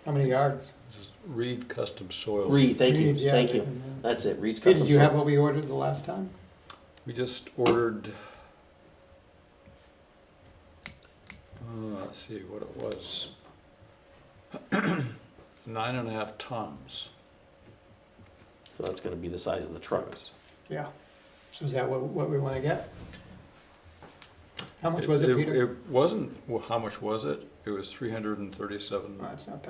How many yards? This is Reed Custom Soils. Reed, thank you, Reed, yeah, thank you. yeah. That's it, Reed's Peter, Custom do you have Soil. what we ordered the last time? We just ordered, let's see what it was. 9.5 tons. So that's gonna be the size of the truck. Yeah. So is that what we want to get? How much was it, Peter? It wasn't, well, how much was it? It was $337. Oh, it's not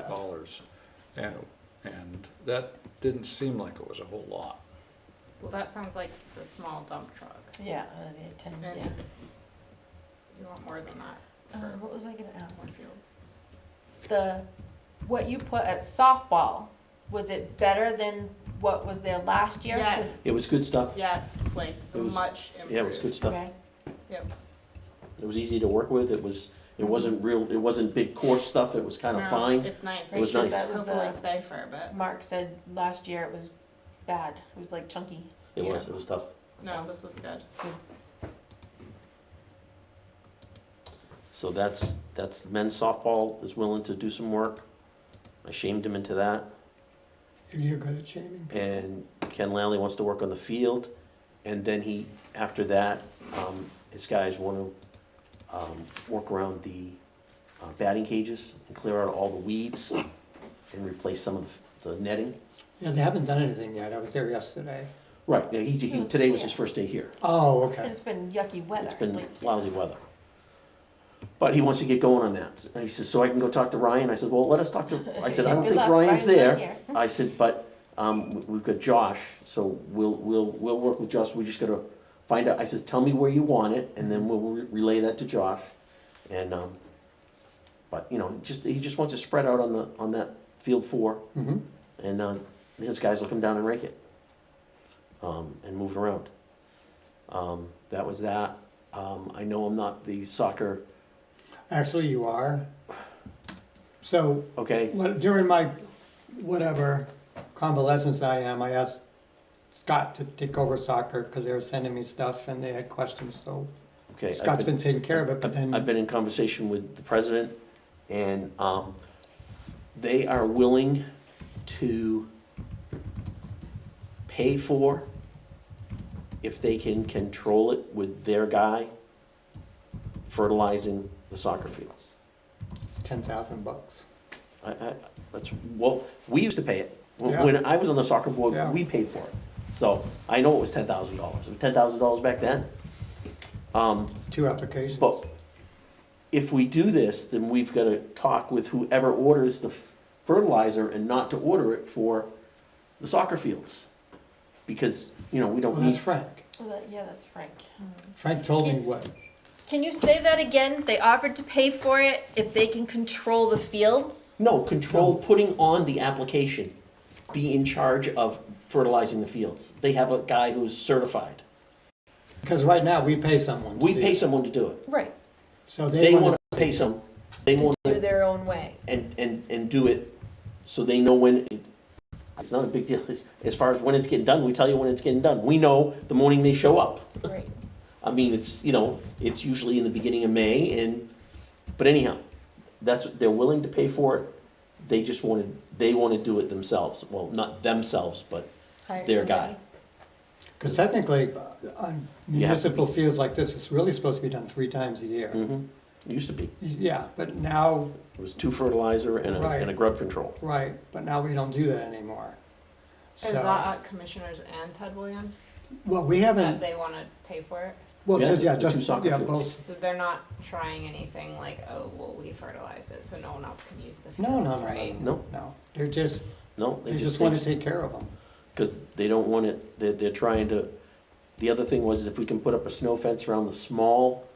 bad. And that didn't seem like it was a whole lot. Well, that sounds like it's a small dump truck. Yeah, 10, And yeah. you want more than that What was I gonna ask? for fields. What you put at softball, was it better than what was there last year? Yes. It was good stuff. Yes, like It was- much improved. Yeah, it was good stuff. Okay. Yep. It was easy to work with. It wasn't big course stuff. It was kind of No, fine. It's nice. It was Because nice. that was Hopefully stay for a bit. Mark said last year it was bad, it was like chunky. It Yeah. was tough. No, this was good. So that's men's softball is willing to do some work. I shamed him into that. You're good at shaming. And Ken Lally wants to work on the field. And then after that, his guys want to work around the batting cages and clear out all the weeds and replace some of the netting. Yeah, they haven't done anything yet. I was there yesterday. Right, yeah, today was his Yeah. first day here. Oh, And okay. it's been yucky weather. It's been like- lousy weather. But he wants to get going on that. And he says, so I can go talk to Ryan? I said, well, let us talk to, I said, I Yeah, don't good think luck. Ryan's not there. here. I said, but, we've got Josh, so we'll work with Josh. We just gotta find out. I says, tell me where you want it, and then we'll relay that to Josh. And, but, he just wants to spread out on that field 4. Mm-hmm. And, his guys will come down and rake it. And move it around. That was that. I know I'm not the soccer, Actually, you are. So okay? during my whatever convalescence I asked Scott to take over soccer because they were sending me stuff and they had questions. So Okay. Scott's been taking care of it, but then I've been in conversation with the president, and they are willing to pay for, if they can control it with their guy, fertilizing the soccer fields. it's $10,000. Well, we used to pay it. Yeah. When I was on the soccer board, Yeah. we paid for it. So I know it was $10,000. It was $10,000 back then. It's 2 applications. But if we do this, then we've got to talk with whoever orders the fertilizer and not to order it for the soccer fields. Because, we Well, don't that's need, Frank. Yeah, that's Frank. Frank told me what. Can you say that again? They offered to pay for it if they can control the fields? no, control putting on the application, be in charge of fertilizing the fields. They have a guy who's certified. Because right now, we pay someone. to We do pay it. someone to do it. Right. So They they want want to pay some, they To want do to, their own way. and do it so they know when, it's not a big deal. As far as when it's getting done, we tell you when it's getting done. We know the morning they show up. Right. I mean, it's, it's usually in the beginning of May but anyhow, they're willing to pay for it. They just they want to do it themselves. Well, not themselves, but Hire their somebody. guy. Because technically, on You have to municipal fields like this, it's really supposed to be done 3 times a year. Mm-hmm. It used to be. Yeah, but now, It was 2 fertilizer and Right. and a grub control. right, but now we don't do that anymore. Is that So, at Commissioners and Ted Williams, well, we that haven't, they wanna pay for it? well, Yeah, just, yeah, the 2 just, soccer yeah, fields. both. So they're not trying anything like, oh, well, we fertilized it, so no one else can use the No, fields, no, no, right? no, No. no. They're just, No, they just want to take care of them. Because they don't want it, they're trying to, the other thing was if we can put up a snow fence around the small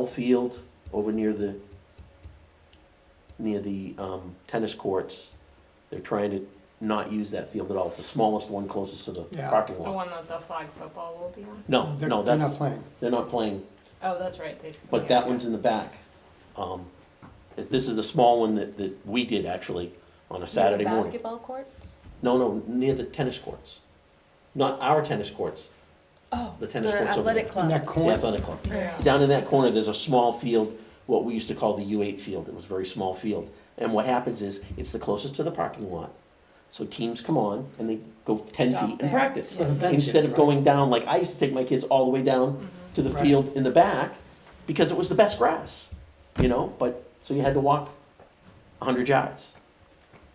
field over near the tennis courts, they're trying to not use that field at all. It's the smallest one closest to the Yeah. parking The lot. one that the flag football will be on? No, They're- no, They're not that's, playing. they're not playing, Oh, that's right, they. but yeah, that yeah. one's in the back. This is the small one that we did actually on a Saturday Near the morning. basketball courts? No, near the tennis courts. Not our tennis courts, Oh, the tennis their courts over athletic there. club. In that The corner, athletic club. Yeah. Down in that corner, there's a small field, what we used to call the U8 field. It was a very small field. And what happens is, it's the closest to the parking lot. So teams come on and they go 10 Stop feet there. and practice. So the benches, Instead of right? going down, like I used to take my kids all the way down to the Right. field in the back, because it was the best grass, but, so you had to walk 100 yards.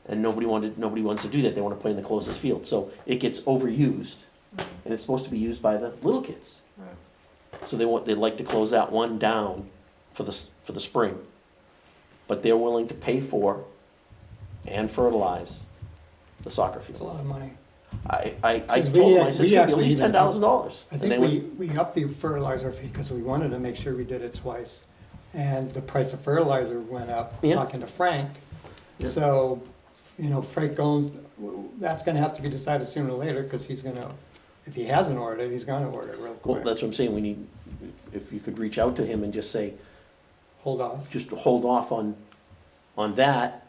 And nobody wants to do that. They want to play in the closest field. So it gets overused. And it's supposed to be used by the little kids. Right. So they'd like to close that one down for the spring. But they're willing to pay for and fertilize the soccer it's a lot fields. of money. I 'Cause told we them, I act- said, we it's gonna be at actually least even $10,000. I And they think went, we upped the fertilizer fee because we wanted to make sure we did it twice. And the price of fertilizer went up, Yeah. talking to Frank. Yeah. So, Frank owns, that's gonna have to be decided sooner or later, because if he hasn't ordered it, he's gonna order it real well, quick. that's what I'm saying, we need, if you could reach out to him and just say, Hold off. just hold off on that,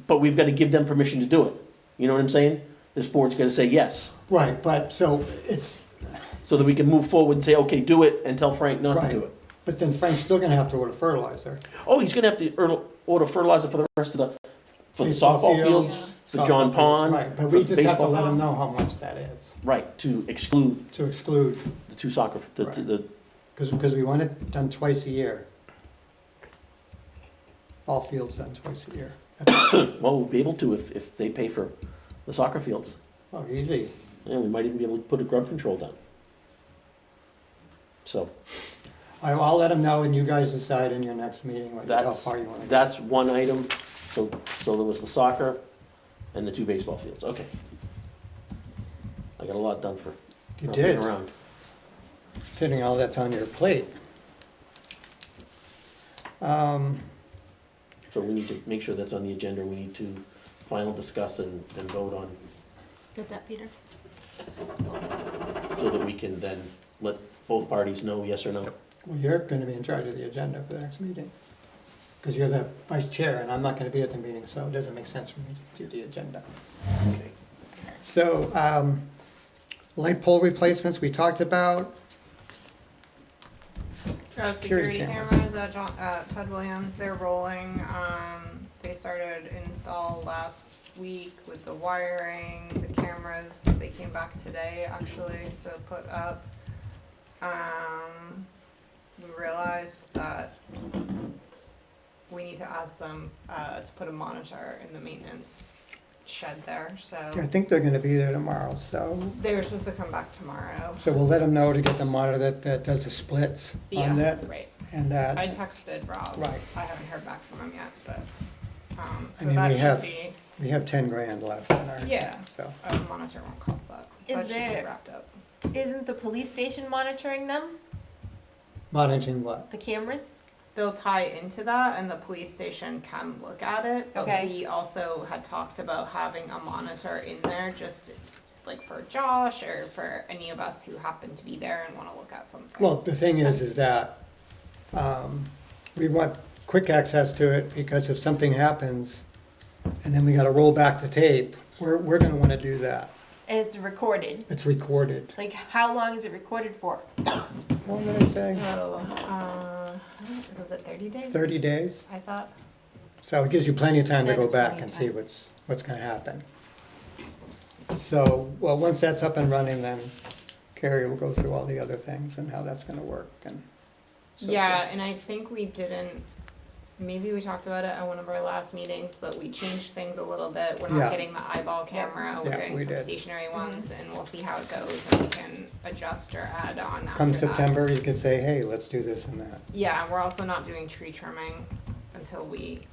but we've gotta give them permission to do it. You know what I'm saying? This board's gotta say yes, Right, but, so it's, so that we can move forward and say, okay, do it, and tell Frank not to Right. do it. but then Frank's still gonna have to order fertilizer. Oh, he's gonna have to order fertilizer for the rest of for the Baseball softball fields, fields, for softball John fields, Pond. Right, but for we just have to baseball. let him know how much that is, Right, to exclude to exclude, the 2 soccer, Right. the, because we want it done twice a year. All fields done twice a year. well, we'll be able to if they pay for the soccer fields. Oh, easy. And we might even be able to put a grub control down. So, I'll let him know and you guys decide in your next meeting how That's- far you want to go. that's one item, so there was the soccer and the 2 baseball fields, okay. I got a lot done for You not being did, around. sitting all that's on your plate. So we need to make sure that's on the agenda, we need to final discuss and vote on, Got that, Peter? so that we can then let both parties know yes or no. Well, you're gonna be in charge of the agenda for the next meeting. Because you're the vice chair and I'm not gonna be at the meeting, so it doesn't make sense for me to do the agenda. Okay. So, light pole replacements, we talked about. Security cameras. cameras at Ted Williams, they're rolling, they started install last week with the wiring, the cameras, they came back today actually to put up. We realized that we need to ask them, to put a monitor in the maintenance shed there, so I think they're gonna be there tomorrow, so, they were supposed to come back tomorrow. so we'll let them know to get the monitor that does the splits on Yeah, that, right. and that. I texted Rob. Right. I haven't heard back from him yet, but, so mean, that we should have- be, We have 10 grand left in our. Yeah. So, a monitor won't cost that. Is That should be there- wrapped up. Isn't the police station monitoring them, monitoring what? the cameras? They'll tie into that and the police station can look at it. But Okay. we also had talked about having a monitor in there just like for Josh or for any of us who happen to be there and wanna look at something. Well, the thing is that, we want quick access to it, because if something happens, and then we gotta roll back the tape, we're gonna wanna do that. And it's recorded. It's recorded. Like, how long is it recorded for? What did I say? Was it 30 days? 30 days? I thought. So it gives you plenty of time to go That's back plenty and of see time. what's gonna happen. So, well, once that's up and running, then Carrie will go through all the other things and how that's gonna work and. so Yeah, forth. and I think we didn't, maybe we talked about it at one of our last meetings, but we changed things a little bit. We're Yeah. not getting the eyeball camera, we're Yeah, getting we some did. stationary ones, and we'll see how it goes, and we can adjust or add on after Come that. September, you can say, hey, let's do this and that. Yeah, we're also not doing tree trimming until we,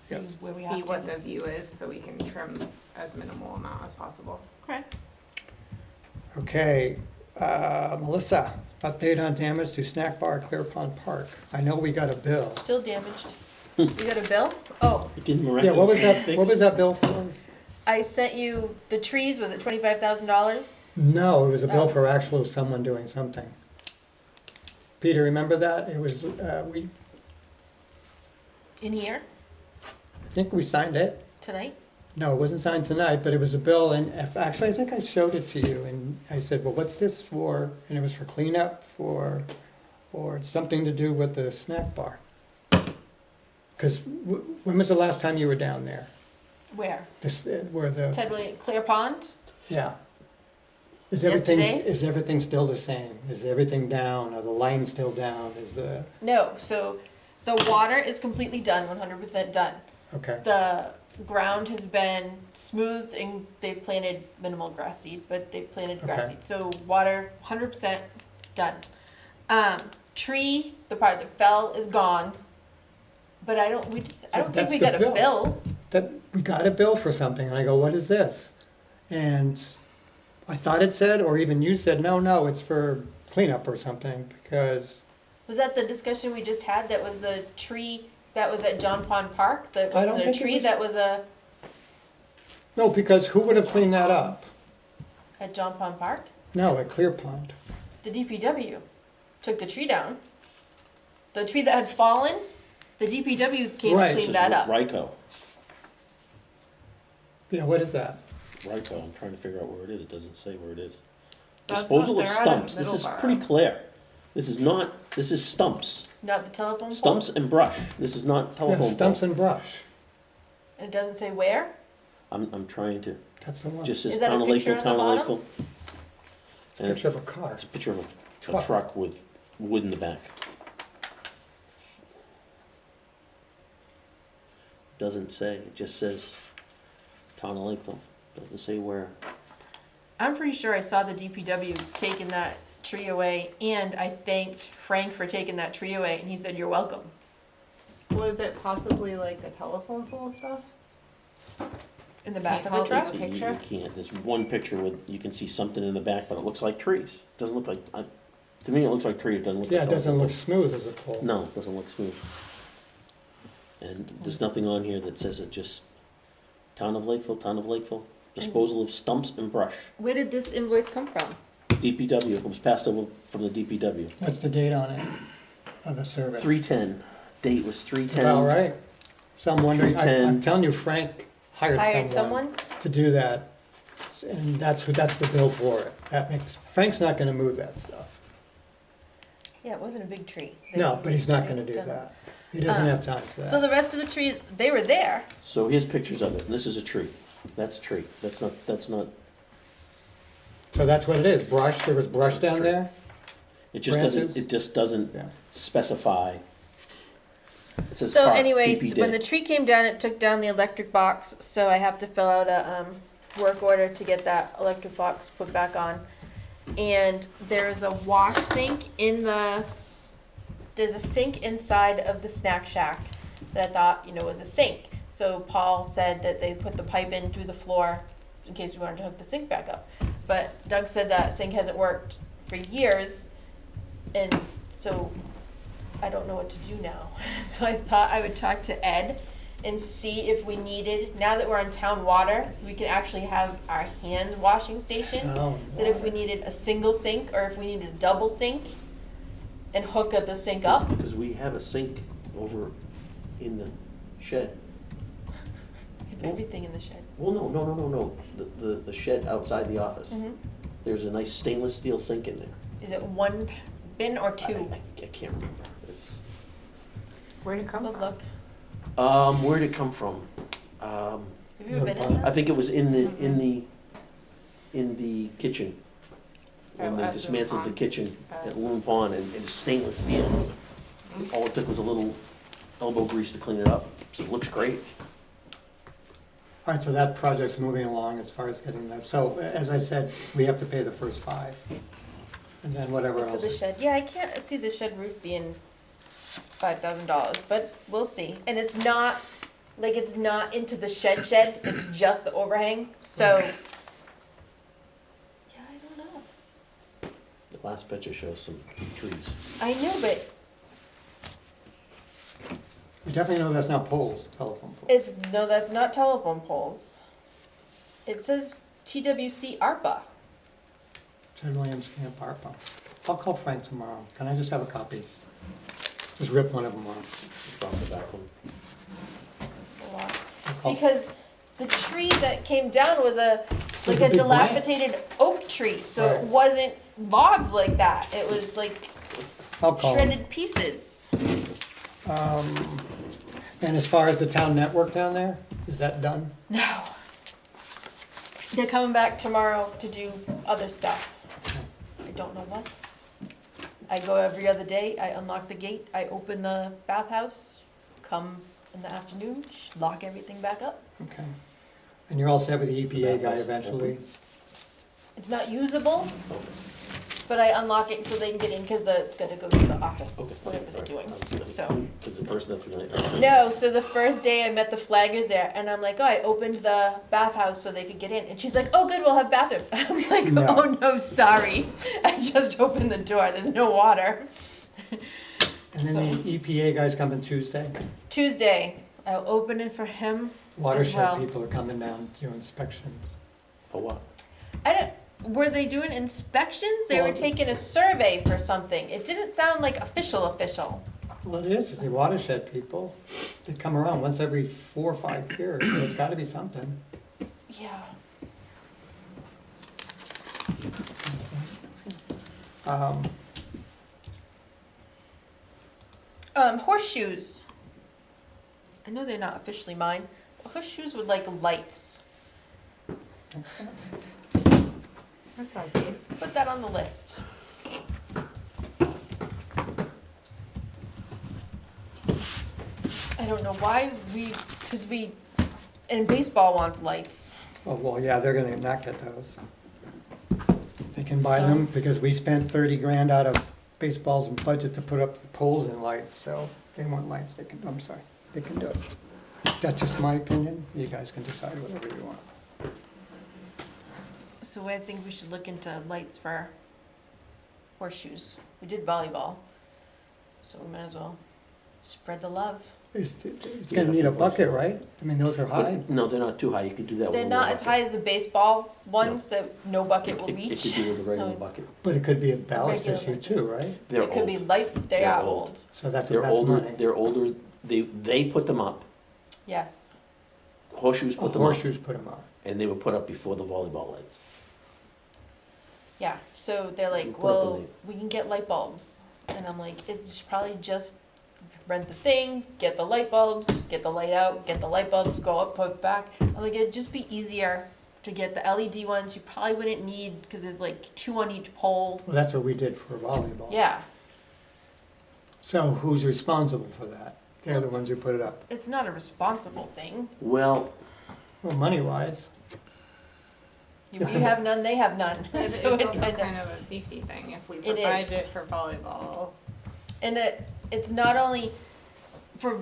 See where we see have what to. the view is, so we can trim as minimal amount as possible. Okay. Okay, Melissa, update on damage to snack bar at Clear Pond Park. I know we got a bill. Still damaged. You got a bill? Oh, It didn't Yeah, miraculously what was that, fix. what was that bill for? I sent you the trees, was it $25,000? No, it was a bill Oh. for actual someone doing something. Peter, remember that? It was, In here, I think we signed it. tonight? No, it wasn't signed tonight, but it was a bill, and actually, I think I showed it to you, and I said, well, what's this for? And it was for cleanup, or something to do with the snack bar. Because when was the last time you were down there? Where? This, where the, Ted Williams, Clear Pond? yeah. Yesterday? Is everything still the same? Is everything down? Are the lines still down? Is the, No, so the water is completely done, 100% done. okay, The ground has been smoothed and they've planted minimal grass seed, but they've planted grass Okay. seed. So water, 100% done. Tree, the part that fell is gone. But I don't think That's we the got a bill. bill. that, we got a bill for something, and I go, what is this? And I thought it said, or even you said, no, it's for cleanup or something, because, Was that the discussion we just had? That was the tree that was at John Pond Park? I don't The think it tree was- that was no, because who would have cleaned that up? at John Pond Park? No, at Clear Pond. The DPW took the tree down. The tree that had fallen, the DPW came Right. and This cleaned is that up. Ryko. Yeah, what is that? Ryko, I'm trying to figure out where it is, it doesn't say where it is. That's Disposal what of they're at stumps, this is Middleborough. pretty clear. This is not, this is stumps. Not the telephone pole? Stumps and brush, this is not Yeah, telephone stumps pole. and brush, And it doesn't say where? I'm trying to, that's the one. just says Is that a Town of picture Lakeville, on the Town of bottom? Lakeville. And Picture of a car. it's a picture of a Truck. truck with wood in the back. Doesn't say, it just says Town of Lakeville, doesn't say where. I'm pretty sure I saw the DPW taking that tree away, and I thanked Frank for taking that tree away, and he said, "You're welcome." Was it possibly like the telephone pole stuff? In the back Can't of the tell truck? the You picture? usually can't, there's one picture with, you can see something in the back, but it looks like trees. Doesn't look like, to me, it looks like tree, it doesn't look like. Yeah, it doesn't telephone look pole. smooth as a pole. No, it doesn't look smooth. And there's nothing on here that says it, just Town of Lakeville, disposal of stumps and brush. Where did this invoice come from? DPW, it was passed over from the DPW. What's the date on it, of the service? 310, date was 310. All right. So I'm wondering, I'm 310. telling you, Frank Hired hired someone someone? to do that, and that's the bill for it. That makes, Frank's not gonna move that stuff. Yeah, it wasn't a big tree. No, but he's not gonna do Done. that. He doesn't have time for So that. the rest of the trees, they were there. So here's pictures of it, and this is a tree. That's a tree, that's not, So that's what it is, brush, there was brush That's down true. there? it just Branches? doesn't, it just doesn't Yeah. specify. It says So park, anyway, TP when day. the tree came down, it took down the electric box, so I have to fill out a, work order to get that electric box put back on. And there's a wash sink there's a sink inside of the snack shack that I thought, was a sink. So Paul said that they put the pipe in through the floor in case we wanted to hook the sink back up. But Doug said that sink hasn't worked for years, and so I don't know what to do now. So I thought I would talk to Ed and see if we needed, now that we're on town water, we could actually have our hand washing station. Town That if we water. needed a single sink or if we needed a double sink and hook the sink up. Because we have a sink over in the shed. We have everything in the shed. Well, no. The shed outside the office. Mhm. There's a nice stainless steel sink in there. Is it one bin or two? I can't remember. It's, Where'd it come We'll from? look. where'd it come from? Have you ever been in I there? think it was in the kitchen. When Oh, they at Loon dismantled the Pond. kitchen at Loon Pond, and it's stainless steel. All it took was a little elbow grease to clean it up, so it looks great. All right, so that project's moving along as far as getting that. So as I said, we have to pay the first 5. And then whatever For else. the shed. Yeah, I can't see the shed roof being $5,000, but we'll see. And it's not into the shed, it's just the overhang, so. Yeah, I don't know. The last picture shows some trees. I know, but We definitely know that's not poles, telephone poles. no, that's not telephone poles. It says TWC ARPA. Ted Williams Camp ARPA. I'll call Frank tomorrow. Can I just have a copy? Just rip one of them off. Drop the back one. I'll call- Because the tree that came down was Was like a a big dilapidated oak tree, so it Right. wasn't logs like that. It was like I'll call him. shredded pieces. And as far as the town network down there, is that done? No. They're coming back tomorrow to do other stuff. I don't know what. I go every other day, I unlock the gate, I open the bathhouse, come in the afternoon, lock everything back up. Okay. And you're all set with the Is the EPA guy bathhouse eventually? It's not usable, but I unlock it so they can get in, cause it's gonna go to the office, Okay. whatever they're doing, so. Because the person that's gonna. No, so the first day I met the flaggers there, and I'm like, oh, I opened the bathhouse so they could get in, and she's like, oh, good, we'll have bathrooms. I'm like, No. oh no, sorry, I just opened the door, there's no water. And then the EPA guy's coming Tuesday? Tuesday, I'll open it for him. Watershed well. people are coming down to do inspections. For what? Were they doing inspections? They were Well- taking a survey for something. It didn't sound like official. Well, it is, it's the watershed people. They come around once every 4 or 5 years, so it's gotta be something. Yeah. Horseshoes. I know they're not officially mine. But horseshoes with like lights. That sounds safe. Put that on the list. I don't know why and baseball wants lights. Oh, well, yeah, they're gonna not get those. They can buy them because we spent 30 grand out of baseball's budget to put up the poles and lights, so they want lights, they can, I'm sorry, they can do it. That's just my opinion, you guys can decide whatever you want. So I think we should look into lights for horseshoes. We did volleyball, so we might as well spread the love. It's gonna need a bucket, right? I mean, those are high. But, no, they're not too high. You could do that with They're a not little as high as the baseball ones that no bucket will It reach. could be with a regular So it's- bucket. But it could be a ballast Regular issue bucket. too, right? They're It could old. be light, they They're are old. old, So that's They're older, money. they're older, they put them up, yes. horseshoes Oh, put them up, horseshoes put them up. and they were put up before the volleyball lights. Yeah, so they're You like, put up well, we can get light bulbs. And I'm like, it's probably just rent the thing, get the light bulbs, get the light out, get the light bulbs, go up, put back. I'm like, it'd just be easier to get the LED ones. You probably wouldn't need, because there's like 2 on each pole. Well, that's what we did for volleyball. Yeah, So who's responsible for that? They're the ones who put it up. It's not a responsible thing. Well, Well, money-wise, You have none, they have none. It's So also it kind kind of a safety thing if we It provide is. it for volleyball. And it's not only for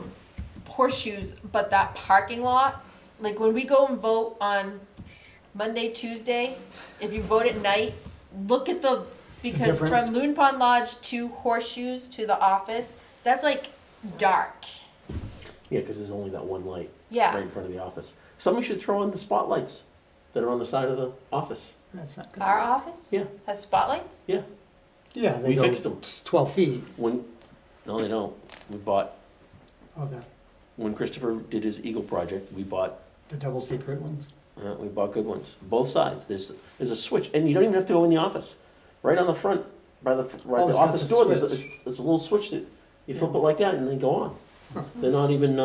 horseshoes, but that parking lot. Like when we go and vote on Monday, Tuesday, if you vote at night, look at because difference? from Loon Pond Lodge to Horseshoes to the office, that's like dark. yeah, because there's only that one light Yeah. right in front of the office. Somebody should throw in the spotlights that are on the side of the office. that's not good. Our office Yeah, has spotlights. yeah. Yeah, they We go fixed them. 12 feet. No, they don't. We bought, Oh, when Christopher did his Eagle project, we bought double secret ones. good ones, both sides. There's a switch, and you don't even have to go in the office. Right on the front, by the Oh, the it's got office the door, switch. there's a little switch that you flip it like that and they go on. They're not even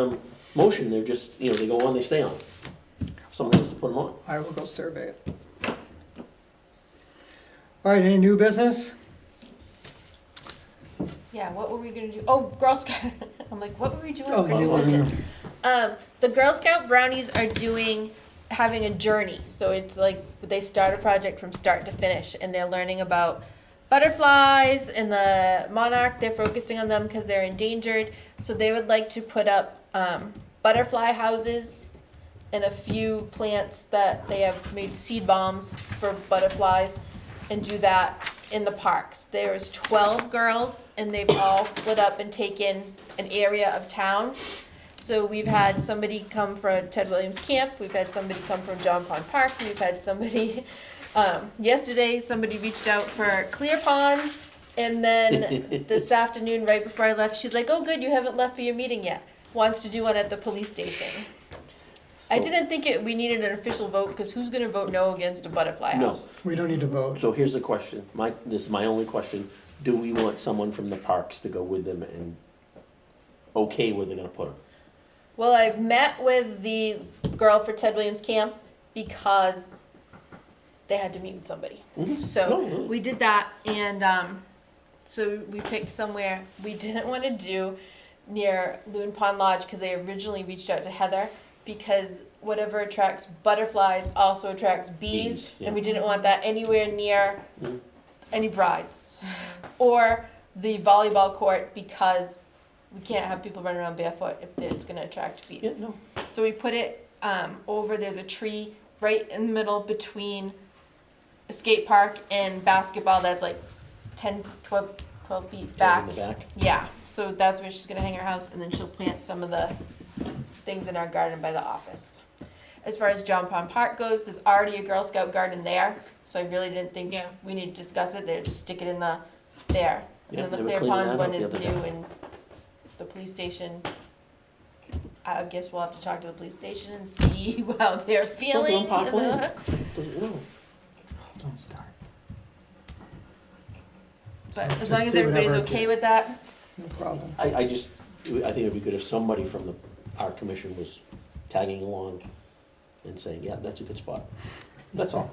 motion, they're just, they go on, they stay on. Somebody has to put them on. I will go survey it. All right, any new business? Yeah, what were we gonna do? Oh, Girl Scout. I'm like, what were we doing Oh, for new business? The Girl Scout brownies are having a journey. So it's like they start a project from start to finish, and they're learning about butterflies and the monarch. They're focusing on them because they're endangered. So they would like to put up butterfly houses and a few plants that they have made seed bombs for butterflies, and do that in the parks. There's 12 girls, and they've all split up and taken an area of town. So we've had somebody come from Ted Williams Camp, we've had somebody come from John Pond Park, we've had somebody, yesterday, somebody reached out for Clear Pond, and then this afternoon, right before I left, she's like, oh good, you haven't left for your meeting yet. Wants to do one at the police station. I So- didn't think we needed an official vote, because who's gonna vote no against a butterfly No. house? We don't need to vote. So here's the question, this is my only question. Do we want someone from the parks to go with them and okay where they're gonna put them? Well, I've met with the girl for Ted Williams Camp because they had to meet with somebody. Mhm. So No, no. we did that, and so we picked somewhere we didn't want to do near Loon Pond Lodge because they originally reached out to Heather because whatever attracts butterflies also attracts bees, Bees, yeah. and we didn't want that anywhere near Mhm. any brides or the volleyball court because we can't have people running around barefoot if it's going to attract bees. Yeah, no. So we put it over, there's a tree right in the middle between a skate park and basketball that's like 10, 12 feet Yeah, back. in the back. Yeah, so that's where she's gonna hang her house, and then she'll plant some of the things in our garden by the office. As far as John Pond Park goes, there's already a Girl Scout garden there, so I really didn't think Yeah. we need to discuss it, they just stick it in there. Yeah, And then they the were Clear cleaning Pond that one up the is other new, day. and the police station, I guess we'll have to talk to the police station and see how they're feeling. Park Lane. Doesn't, no. Don't start. But as Just long as do everybody's whatever okay with that, No problem. I think it'd be good if somebody from our commission was tagging along and saying, yeah, that's a good spot. That's all.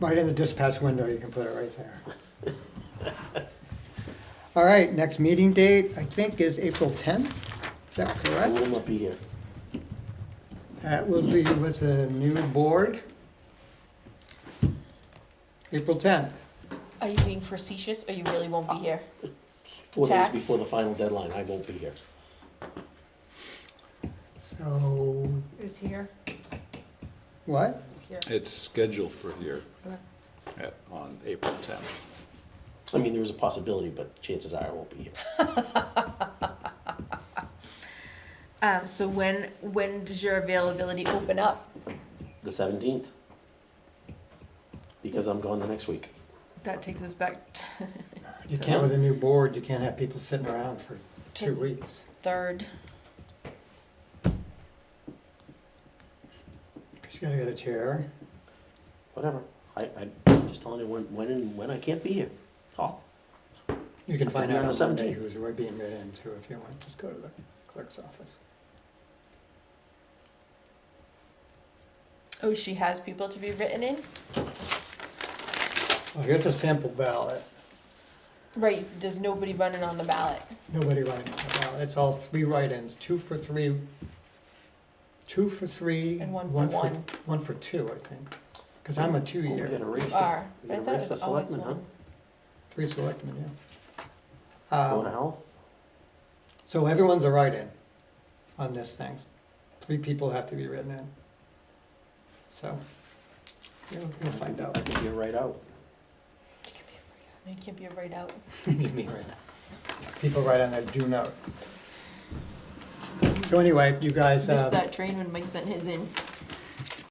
Right in the dispatch window, you can put it right there. All right, next meeting date, I think, is April 10th. Is that I correct? will not be here. That will be with the new board. April 10th. are you being facetious or you really won't be here? 4 days Tax. before the final deadline, I won't be here. So, Is here. what? Is here. It's scheduled for here on April 10th. I mean, there's a possibility, but chances are I won't be here. So when does your availability open up? The 17th. Because I'm gone the next week. That takes us back You can't, with a new board, you can't have people sitting around for 2 To- weeks. third. Because you gotta get a chair. Whatever. I'm just telling you when I can't be here. That's all. You can I find can be out on on the Monday 17th. who's being read into if you want. Just go to the clerk's office. Oh, she has people to be written in? Well, here's a sample ballot. Right, there's nobody running on the ballot. Nobody running on the ballot. It's all 3 write-ins, 2 for 3, 2 for 3. And 1 for 1. 1 for 2, I think. Because I'm a Oh, we 2-year, got a race You are, for, we but I got a thought race it for was always selectmen, huh? 1. 3 selectmen, yeah. Board of Health? So everyone's a write-in on this thing. 3 people have to be written in. So, you'll find out. I think you're right out. It can't be a write out. Me right now. People write on there, do note. So anyway, you guys, Missed that train when Mike sent his in.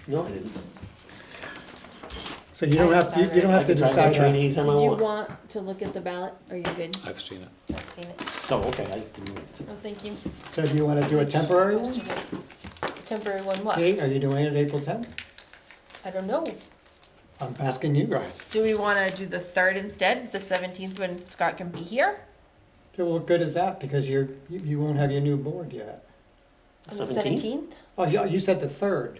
No, I didn't. so you don't have, you don't I have to can drive decide that train that. anytime I Did you want. want to look at the ballot? Are you good? I've seen it. I've seen it. Oh, okay, I didn't. Oh, thank you. So do you want to do a temporary one? Temporary one what? Kate, are you doing it April 10th? I don't know. I'm asking you guys. Do we want to do the 3rd instead, the 17th when Scott can be here? So what good is that? Because you won't have your new board yet. On the 17th? 17th? Oh, you said the 3rd.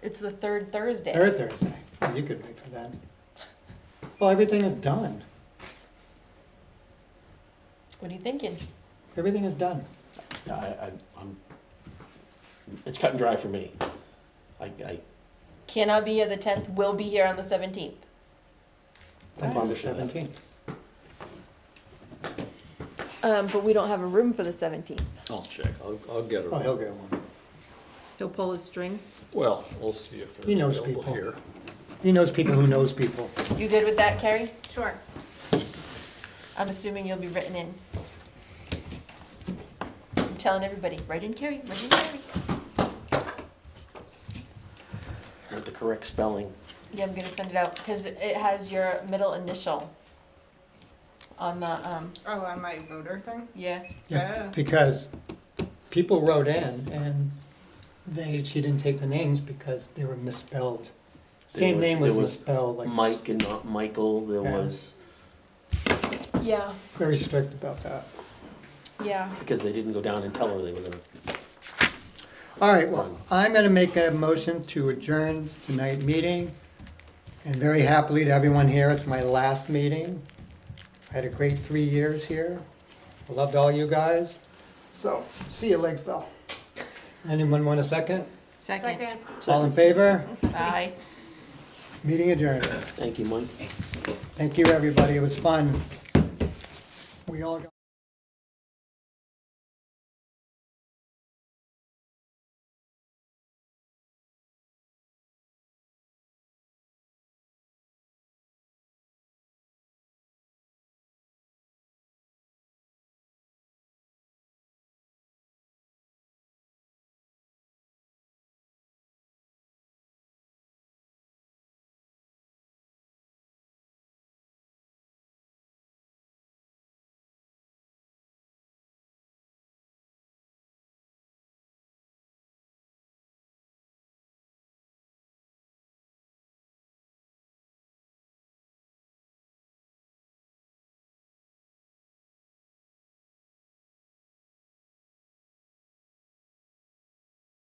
It's the 3rd Thursday. 3rd Thursday. Oh, you could wait for that. Well, everything is done. What are you thinking? Everything is done. I'm, it's cut and dry for me. I Cannot be here the 10th, will be here on the 17th. Then do the Promise you that. 17th. But we don't have a room for the 17th. I'll check. I'll get it. Oh, he'll get one. He'll pull his strings. Well, we'll see if they're He knows available people. here. He knows people who knows people. You good with that, Carrie? Sure. I'm assuming you'll be written in. I'm telling everybody, write in Carrie, write in Carrie. want the correct spelling. Yeah, I'm gonna send it out, because it has your middle initial on the, Oh, on my voter thing? yeah. Yeah, because people wrote in and she didn't take the names because they were misspelled. Same name was There was misspelled, like Mike and not Michael, there Yeah. was, Yeah, very strict about that. yeah. because they didn't go down and tell her they were gonna. All right, well, I'm gonna make a motion to adjourn tonight's meeting. And very happily to everyone here, it's my last meeting. I had a great 3 years here. I loved all you guys. So, see you, Lakeville. Anyone want a second? Second. All in favor? Bye. Meeting adjourned. Thank you, Mike. Thank you, everybody, it was fun. We all got.